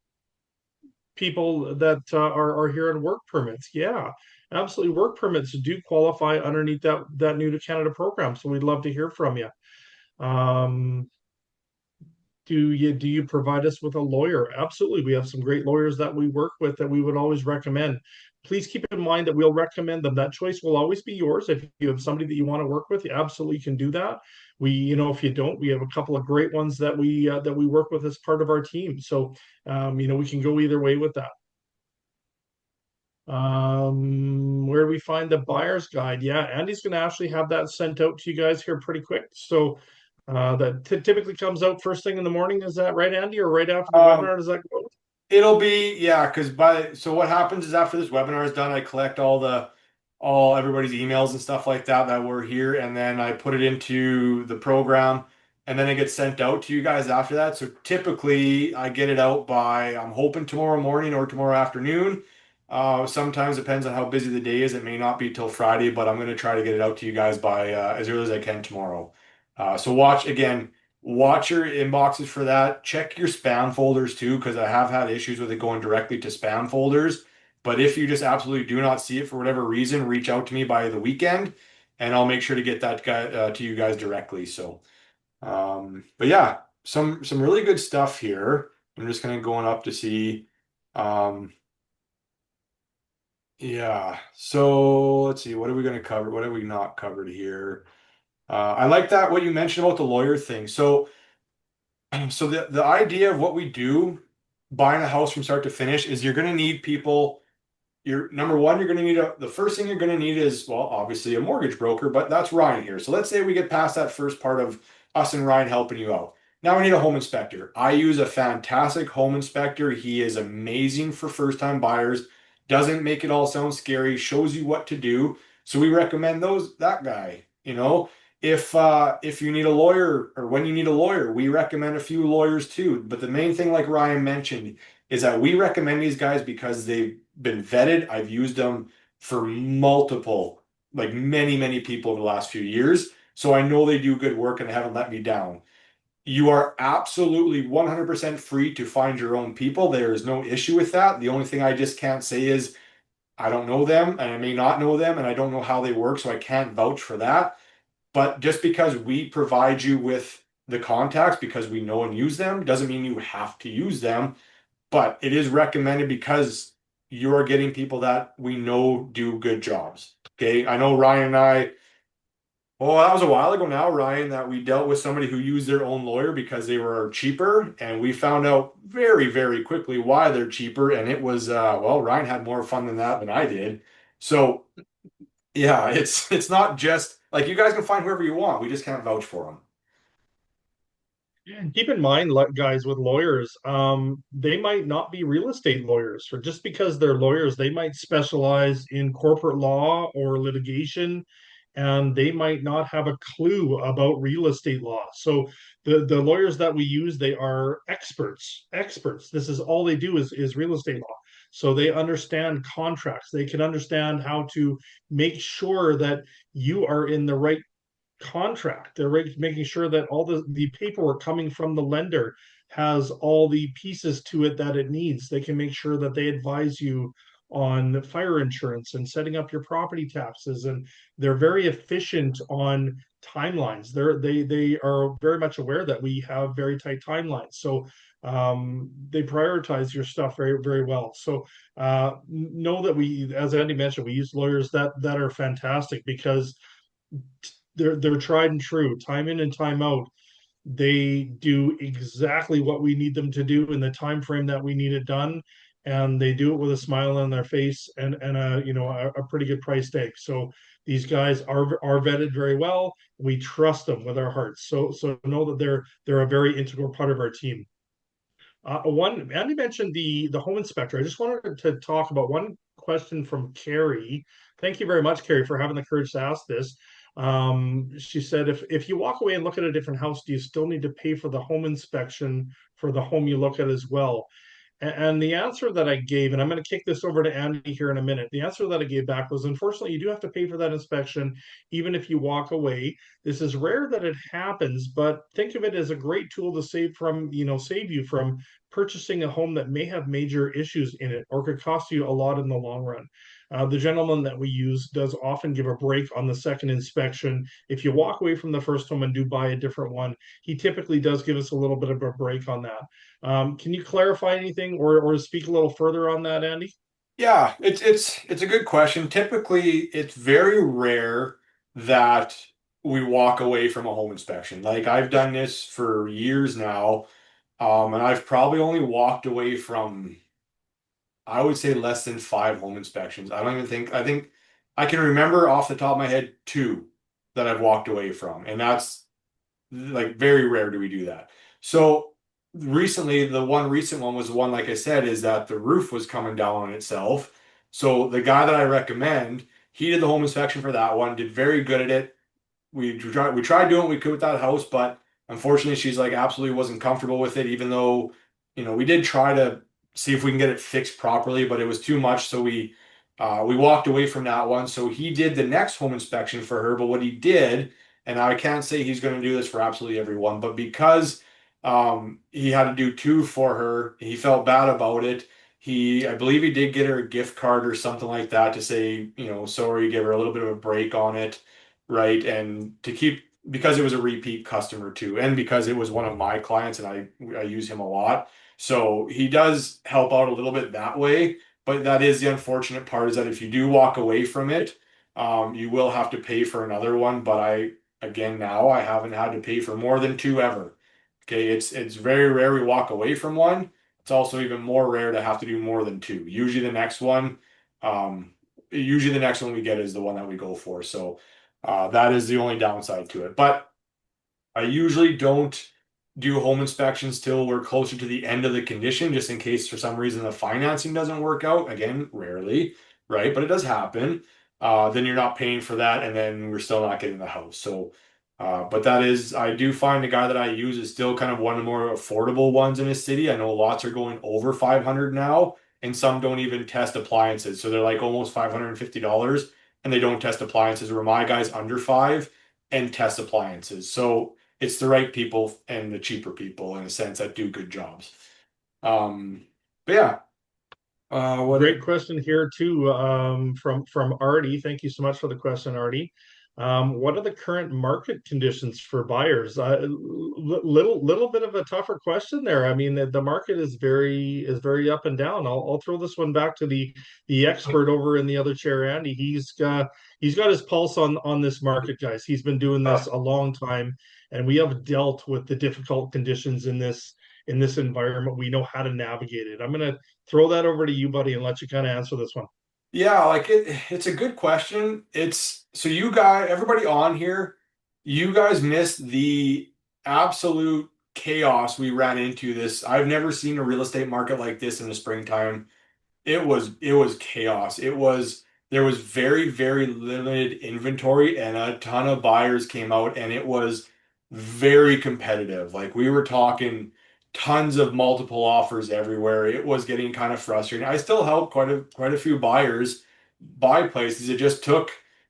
people that are here on work permits. Yeah, absolutely. Work permits do qualify underneath that new to Canada program. So we'd love to hear from you. Um, do you provide us with a lawyer? Absolutely. We have some great lawyers that we work with that we would always recommend. Please keep in mind that we'll recommend them. That choice will always be yours. If you have somebody that you want to work with, you absolutely can do that. If you don't, we have a couple of great ones that we work with as part of our team. So, we can go either way with that. Where do we find the buyer's guide? Yeah, Andy's going to actually have that sent out to you guys here pretty quick. So that typically comes out first thing in the morning. Is that right, Andy, or right after the Um, webinar? Does that go? It'll be, yeah, because so what happens is after this webinar is done, I collect all everybody's emails and stuff like that were here, and then I put it into the program, and then it gets sent out to you guys after that. So typically I get it out by, I'm hoping tomorrow morning or tomorrow afternoon. Sometimes depends on how busy the day is. It may not be till Friday, but I'm going to try to get it out to you guys by as early as I can tomorrow. So watch your inboxes for that. Check your spam folders too, because I have had issues with it going directly to spam folders. But if you just absolutely do not see it for whatever reason, reach out to me by the weekend, and I'll make sure to get that guy to you guys directly. So, but yeah, some really good stuff here. I'm just kind of going up to see. Um, yeah. So let's see. What are we going to cover? What have we not covered here? I like that what you mentioned about the lawyer thing. So the idea of what we do, buying a house from start to finish, is you're going to need people. You're number one, you're going to need the first thing you're going to need is, well, obviously a mortgage broker, but that's Ryan here. So let's say we get past that first part of us and Ryan helping you out. Now we need a home inspector. I use a fantastic home inspector. He is amazing for first-time buyers. Doesn't make it all sound scary, shows you what to do. So we recommend that guy. If you need a lawyer or when you need a lawyer, we recommend a few lawyers too. But the main thing, like Ryan mentioned, is that we recommend these guys because they've been vetted. I've used them for like many people over the last few years. So I know they do good work and they haven't let me down. You are absolutely 100% free to find your own people. There is no issue with that. The only thing I just can't say is I don't know them and I may not know them and I don't know how they work, so I can't vouch for that. But just because we provide you with the contacts because we know and use them doesn't mean you have to use them. But it is recommended because you are getting people that we know do good jobs. Okay. I know Ryan and I, oh, that was a while ago now, Ryan, that we dealt with somebody who used their own lawyer because they were cheaper. And we found out very quickly why they're cheaper. And it was, well, Ryan had more fun than that than I did. So yeah, it's not just like you guys can find whoever you want. We just can't vouch for them. Keep in mind, guys, with lawyers, they might not be real estate lawyers, or just because they're lawyers, they might specialize in corporate law or litigation, and they might not have a clue about real estate law. So the lawyers that we use, they are experts. Experts. This is all they do is real estate law. So they understand contracts. They can understand how to make sure that you are in the right contract. They're making sure that all the paperwork coming from the lender has all the pieces to it that it needs. They can make sure that they advise you on fire insurance and setting up your property taxes, and they're very efficient on timelines. They are very much aware that we have very tight timelines, so they prioritize your stuff very very well. So know that we, as Andy mentioned, we use lawyers that are fantastic because they're tried and true, time in and time out. They do exactly what we need them to do in the time frame that we need it done, and they do it with a smile on their face and a pretty good price tag. So these guys are vetted very well. We trust them with our hearts. So know that they're a very integral part of our team. One, Andy mentioned the home inspector. I just wanted to talk about one question from Carrie. Thank you very much, Carrie, for having the courage to ask this. She said, if you walk away and look at a different house, do you still need to pay for the home inspection for the home you look at as well? And the answer that I gave, and I'm going to kick this over to Andy here in a minute. The answer that I gave back was, unfortunately, you do have to pay for that inspection, even if you walk away. This is rare that it happens, but think of it as a great tool to save you from purchasing a home that may have major issues in it or could cost you a lot in the long run. The gentleman that we use does often give a break on the second inspection. If you walk away from the first home and do buy a different one, he typically does give us a little bit of a break on that. Can you clarify anything or speak a little further on that, Andy? Yeah, it's a good question. Typically, it's very rare that we walk away from a home inspection. Like I've done this for years now, and I've probably only walked away from, I would say, less than 5 home inspections. I don't even think, I think I can remember off the top of my head 2 that I've walked away from, and that's like very rare do we do that. So recently, the one recent one was the one, like I said, is that the roof was coming down on itself. So the guy that I recommend, he did the home inspection for that one, did very good at it. We tried doing what we could with that house, but unfortunately, she's like absolutely wasn't comfortable with it. Even though, we did try to see if we can get it fixed properly, but it was too much. So we walked away from that one. So he did the next home inspection for her. But what he did, and I can't say he's going to do this for absolutely everyone, but because he had to do 2 for her, he felt bad about it. I believe he did get her a gift card or something like that to say, sorry, give her a little bit of a break on it, right? And to keep, because it was a repeat customer too, and because it was one of my clients and I use him a lot. So he does help out a little bit that way. But that is the unfortunate part, is that if you do walk away from it, you will have to pay for another one. But again, now I haven't had to pay for more than 2 ever. Okay, it's very rare we walk away from one. It's also even more rare to have to do more than 2. Usually the next one we get is the one that we go for. So that is the only downside to it. But I usually don't do home inspections till we're closer to the end of the condition, just in case for some reason the financing doesn't work out. Again, rarely, right? But it does happen. Then you're not paying for that, and then we're still not getting the house. So, but I do find the guy that I use is still kind of one of the more affordable ones in the city. I know lots are going over 500 now, and some don't even test appliances. So they're like almost $550, and they don't test appliances, where my guy's under 5 and test appliances. So it's the right people and the cheaper people in a sense that do good jobs. But yeah, Great question here too, from Artie. Thank you so much for the question, Artie. What are the current market conditions for buyers? Little bit of a tougher question there. I mean, the market is very up and down. I'll throw this one back to the expert over in the other chair, Andy. He's got his pulse on this market, guys. He's been doing this a long time, and we have dealt with the difficult conditions in this environment. We know how to navigate it. I'm gonna throw that over to you, buddy, and let you kind of answer this one. yeah, like it's a good question. It's so you guys, everybody on here, you guys missed the absolute chaos we ran into this. I've never seen a real estate market like this in the springtime. It was chaos. There was very, very limited inventory, and a ton of buyers came out, and it was very competitive. Like we were talking tons of multiple offers everywhere. It was getting kind of frustrating. I still helped quite a few buyers buy places.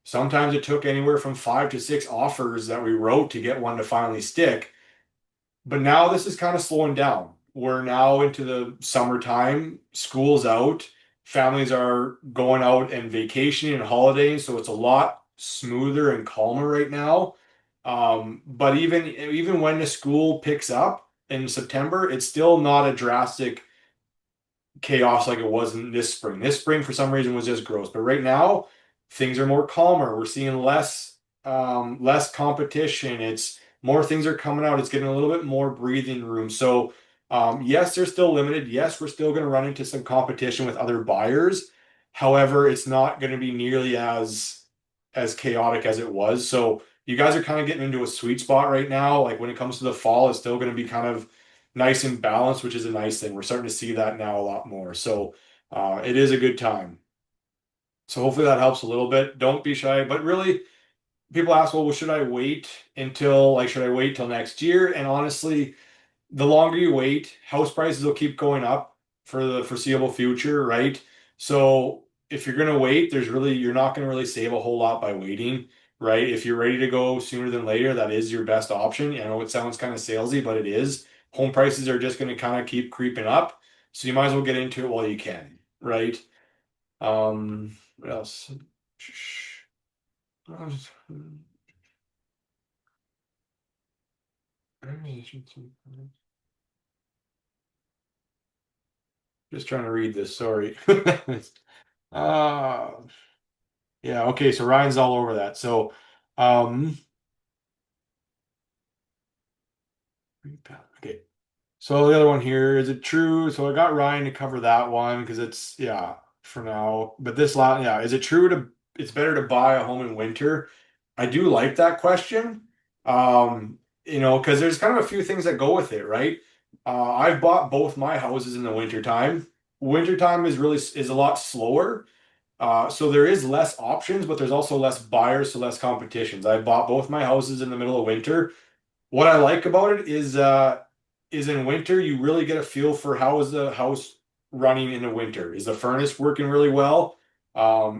Sometimes it took anywhere from 5 to 6 offers that we wrote to get one to finally stick. But now this is kind of slowing down. We're now into the summertime, school's out. families are going out and vacationing and holidaying, so it's a lot smoother and calmer right now. But even when the school picks up in September, it's still not a drastic chaos like it was in this spring. This spring, for some reason, was just gross. But right now, things are more calmer. We're seeing less competition. It's more things are coming out. It's getting a little bit more breathing room. So, yes, they're still limited. Yes, we're still going to run into some competition with other buyers. However, it's not going to be nearly as chaotic as it was. So you guys are kind of getting into a sweet spot right now. Like when it comes to the fall, it's still going to be kind of nice and balanced, which is a nice thing. We're starting to see that now a lot more. So it is a good time. So hopefully that helps a little bit. Don't be shy, but really, people ask, well, should I wait should I wait till next year? And honestly, the longer you wait, house prices will keep going up for the foreseeable future, right? So if you're gonna wait, you're not gonna really save a whole lot by waiting, right? If you're ready to go sooner than later, that is your best option. I know it sounds kind of salesy, but it is. Home prices are just gonna kind of keep creeping up, so you might as well get into it while you can, right? What else? Just trying to read this, sorry. Uh, yeah, okay, so Ryan's all over that. So, um, okay. So the other one here, is it true? So I got Ryan to cover that one because it's, yeah, for now. But this lot, yeah, is it true it's better to buy a home in winter? I do like that question. Because there's kind of a few things that go with it, right? I've bought both my houses in the winter time. Winter time is a lot slower. So there is less options, but there's also less buyers, so less competitions. I bought both my houses in the middle of winter. What I like about it is in winter you really get a feel for how is the house running in the winter. Is the furnace working really well?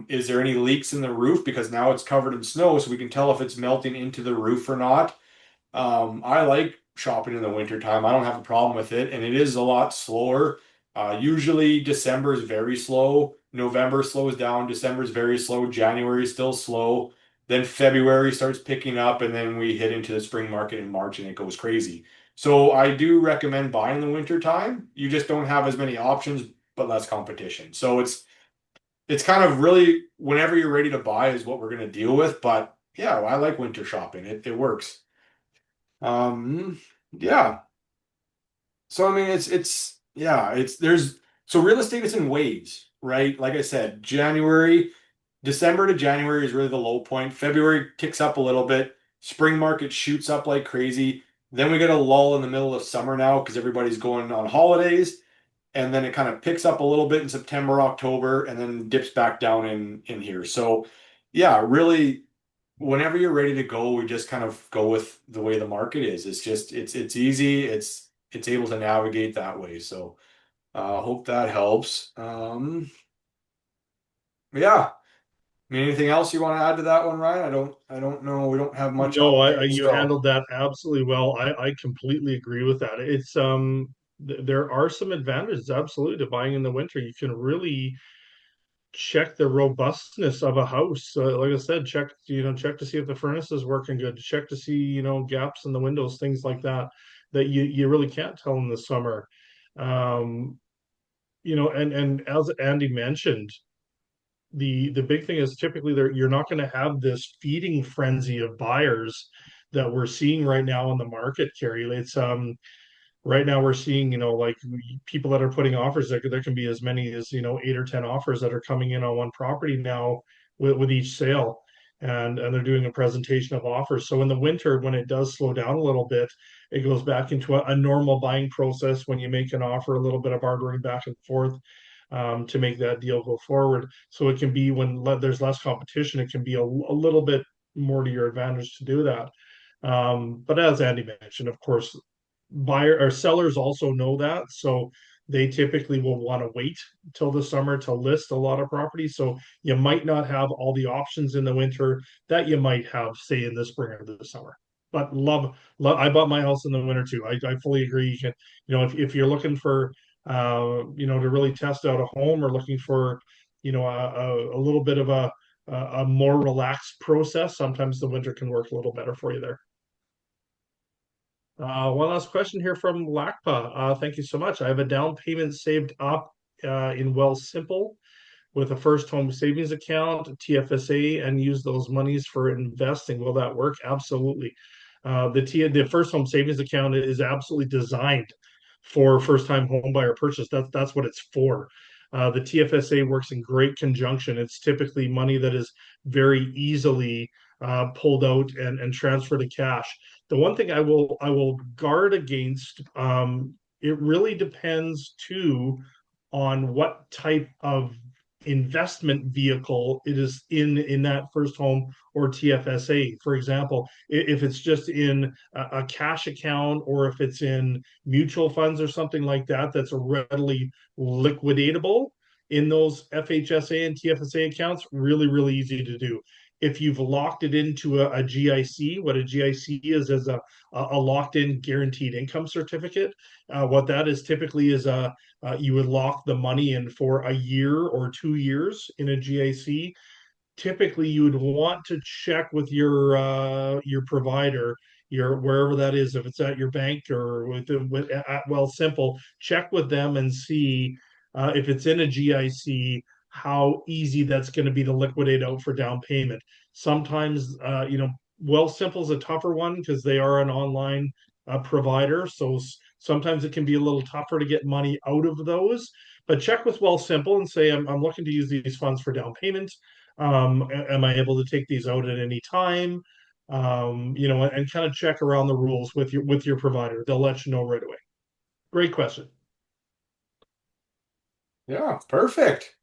Is there any leaks in the roof? Because now it's covered in snow, so we can tell if it's melting into the roof or not. I like shopping in the winter time. I don't have a problem with it, and it is a lot slower. Usually December is very slow. November slows down. December is very slow. January is still slow. Then February starts picking up, and then we hit into the spring market in March, and it goes crazy. So I do recommend buying in the winter time. You just don't have as many options, but less competition. So it's kind of really whenever you're ready to buy is what we're going to deal with. But yeah, I like winter shopping. It works. Yeah. So I mean, it's yeah, it's there's so real estate is in waves, right? Like I said, December to January is really the low point. February ticks up a little bit. Spring market shoots up like crazy. Then we get a lull in the middle of summer now because everybody's going on holidays, and then it kind of picks up a little bit in September, October, and then dips back down in here. So yeah, really whenever you're ready to go, we just kind of go with the way the market is. It's easy. It's able to navigate that way. So hope that helps. Yeah. I mean, anything else you want to add to that one, Ryan? I don't know. We don't have much on No, the table you still. handled that absolutely well. I completely agree with that. It's there are some advantages absolutely to buying in the winter. You can really check the robustness of a house. Like I said, check to see if the furnace is working good. Check to see gaps in the windows, things like that, that you really can't tell in the summer. Um, and as Andy mentioned, the big thing is typically there you're not going to have this feeding frenzy of buyers that we're seeing right now in the market, Carrie. It's right now we're seeing like people that are putting offers, there can be as many as 8 or 10 offers that are coming in on one property now with each sale, and they're doing a presentation of offers. So in the winter, when it does slow down a little bit, it goes back into a normal buying process. When you make an offer, a little bit of bartering back and forth to make that deal go forward. So it can be when there's less competition, it can be a little bit more to your advantage to do that. But as Andy mentioned, of course, buyer or sellers also know that, so they typically will want to wait till the summer to list a lot of properties. So you might not have all the options in the winter that you might have, say, in the spring or the summer. But love, I bought my house in the winter too. I fully agree. You can, if you're looking for to really test out a home or looking for, a little bit of a more relaxed process, sometimes the winter can work a little better for you there. One last question here from LACPA. Thank you so much. I have a down payment saved up in Wealthsimple with a first home savings account, TFSA, and use those monies for investing. Will that work? Absolutely. The first home savings account is absolutely designed for first time home buyer purchase. That's what it's for. The TFSA works in great conjunction. It's typically money that is very easily pulled out and transferred to cash. The one thing I will guard against, it really depends too on what type of investment vehicle it is in that first home or TFSA. For example, if it's just in a cash account or if it's in mutual funds or something like that, that's readily liquidatable in those FHSA and TFSA accounts, really, really easy to do. If you've locked it into a GIC, what a GIC is a locked in guaranteed income certificate. What that is typically is you would lock the money in for a year or 2 years in a GIC. Typically, you would want to check with your provider, your wherever that is, if it's at your bank or with at Wealthsimple, check with them and see if it's in a GIC, how easy that's going to be to liquidate out for down payment. Sometimes, Wealthsimple is a tougher one because they are an online provider, so sometimes it can be a little tougher to get money out of those. But check with Wealthsimple and say, I'm looking to use these funds for down payment. Am I able to take these out at any time? And kind of check around the rules with your provider. They'll let you know right away. Great question. Yeah, perfect.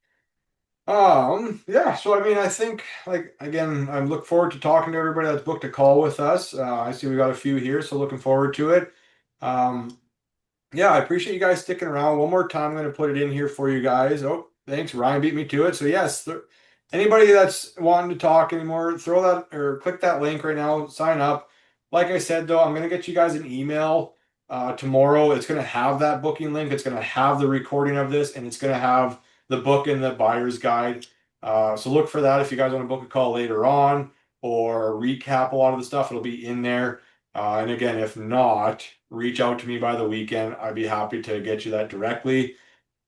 Yeah, so I mean, I think like again, I look forward to talking to everybody that's booked a call with us. I see we got a few here, so looking forward to it. Um, yeah, I appreciate you guys sticking around. One more time, I'm going to put it in here for you guys. Oh, thanks. Ryan beat me to it. So yes, anybody that's wanting to talk anymore, throw that or click that link right now, sign up. Like I said, though, I'm going to get you guys an email tomorrow. It's going to have that booking link. It's going to have the recording of this, and it's going to have the book and the buyer's guide. So look for that if you guys want to book a call later on or recap a lot of the stuff. It'll be in there. And again, if not, reach out to me by the weekend. I'd be happy to get you that directly.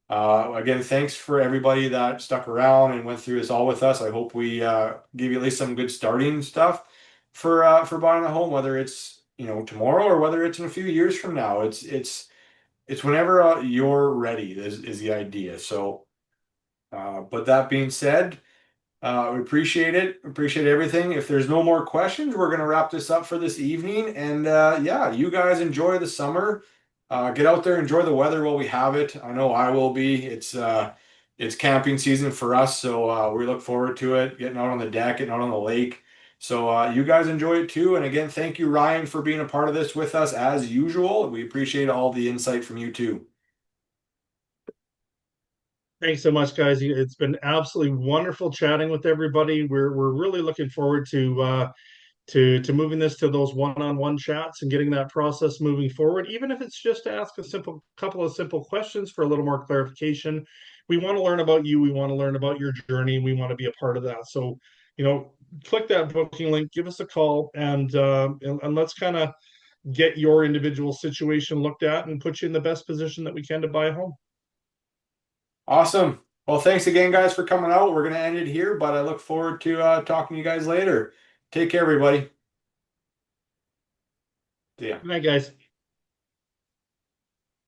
Again, thanks for everybody that stuck around and went through this all with us. I hope we give you at least some good starting stuff for buying a home, whether it's tomorrow or whether it's in a few years from now. It's whenever you're ready is the idea. So, but that being said. We appreciate it. Appreciate everything. If there's no more questions, we're going to wrap this up for this evening. And yeah, you guys enjoy the summer. Get out there, enjoy the weather while we have it. I know I will be. It's camping season for us, so we look forward to it. Getting out on the deck, getting out on the lake. So you guys enjoy it too. And again, thank you, Ryan, for being a part of this with us as usual. We appreciate all the insight from you too. Thanks so much, guys. It's been absolutely wonderful chatting with everybody. We're really looking forward to moving this to those one-on-one chats and getting that process moving forward, even if it's just to ask a simple couple of simple questions for a little more clarification. We want to learn about you, we want to learn about your journey, and we want to be a part of that. So, click that booking link, give us a call, and let's kind of get your individual situation looked at and put you in the best position that we can to buy a home. Awesome. Well, thanks again, guys, for coming out. We're going to end it here, but I look forward to talking to you guys later. Take care, everybody. See ya. Good night, guys.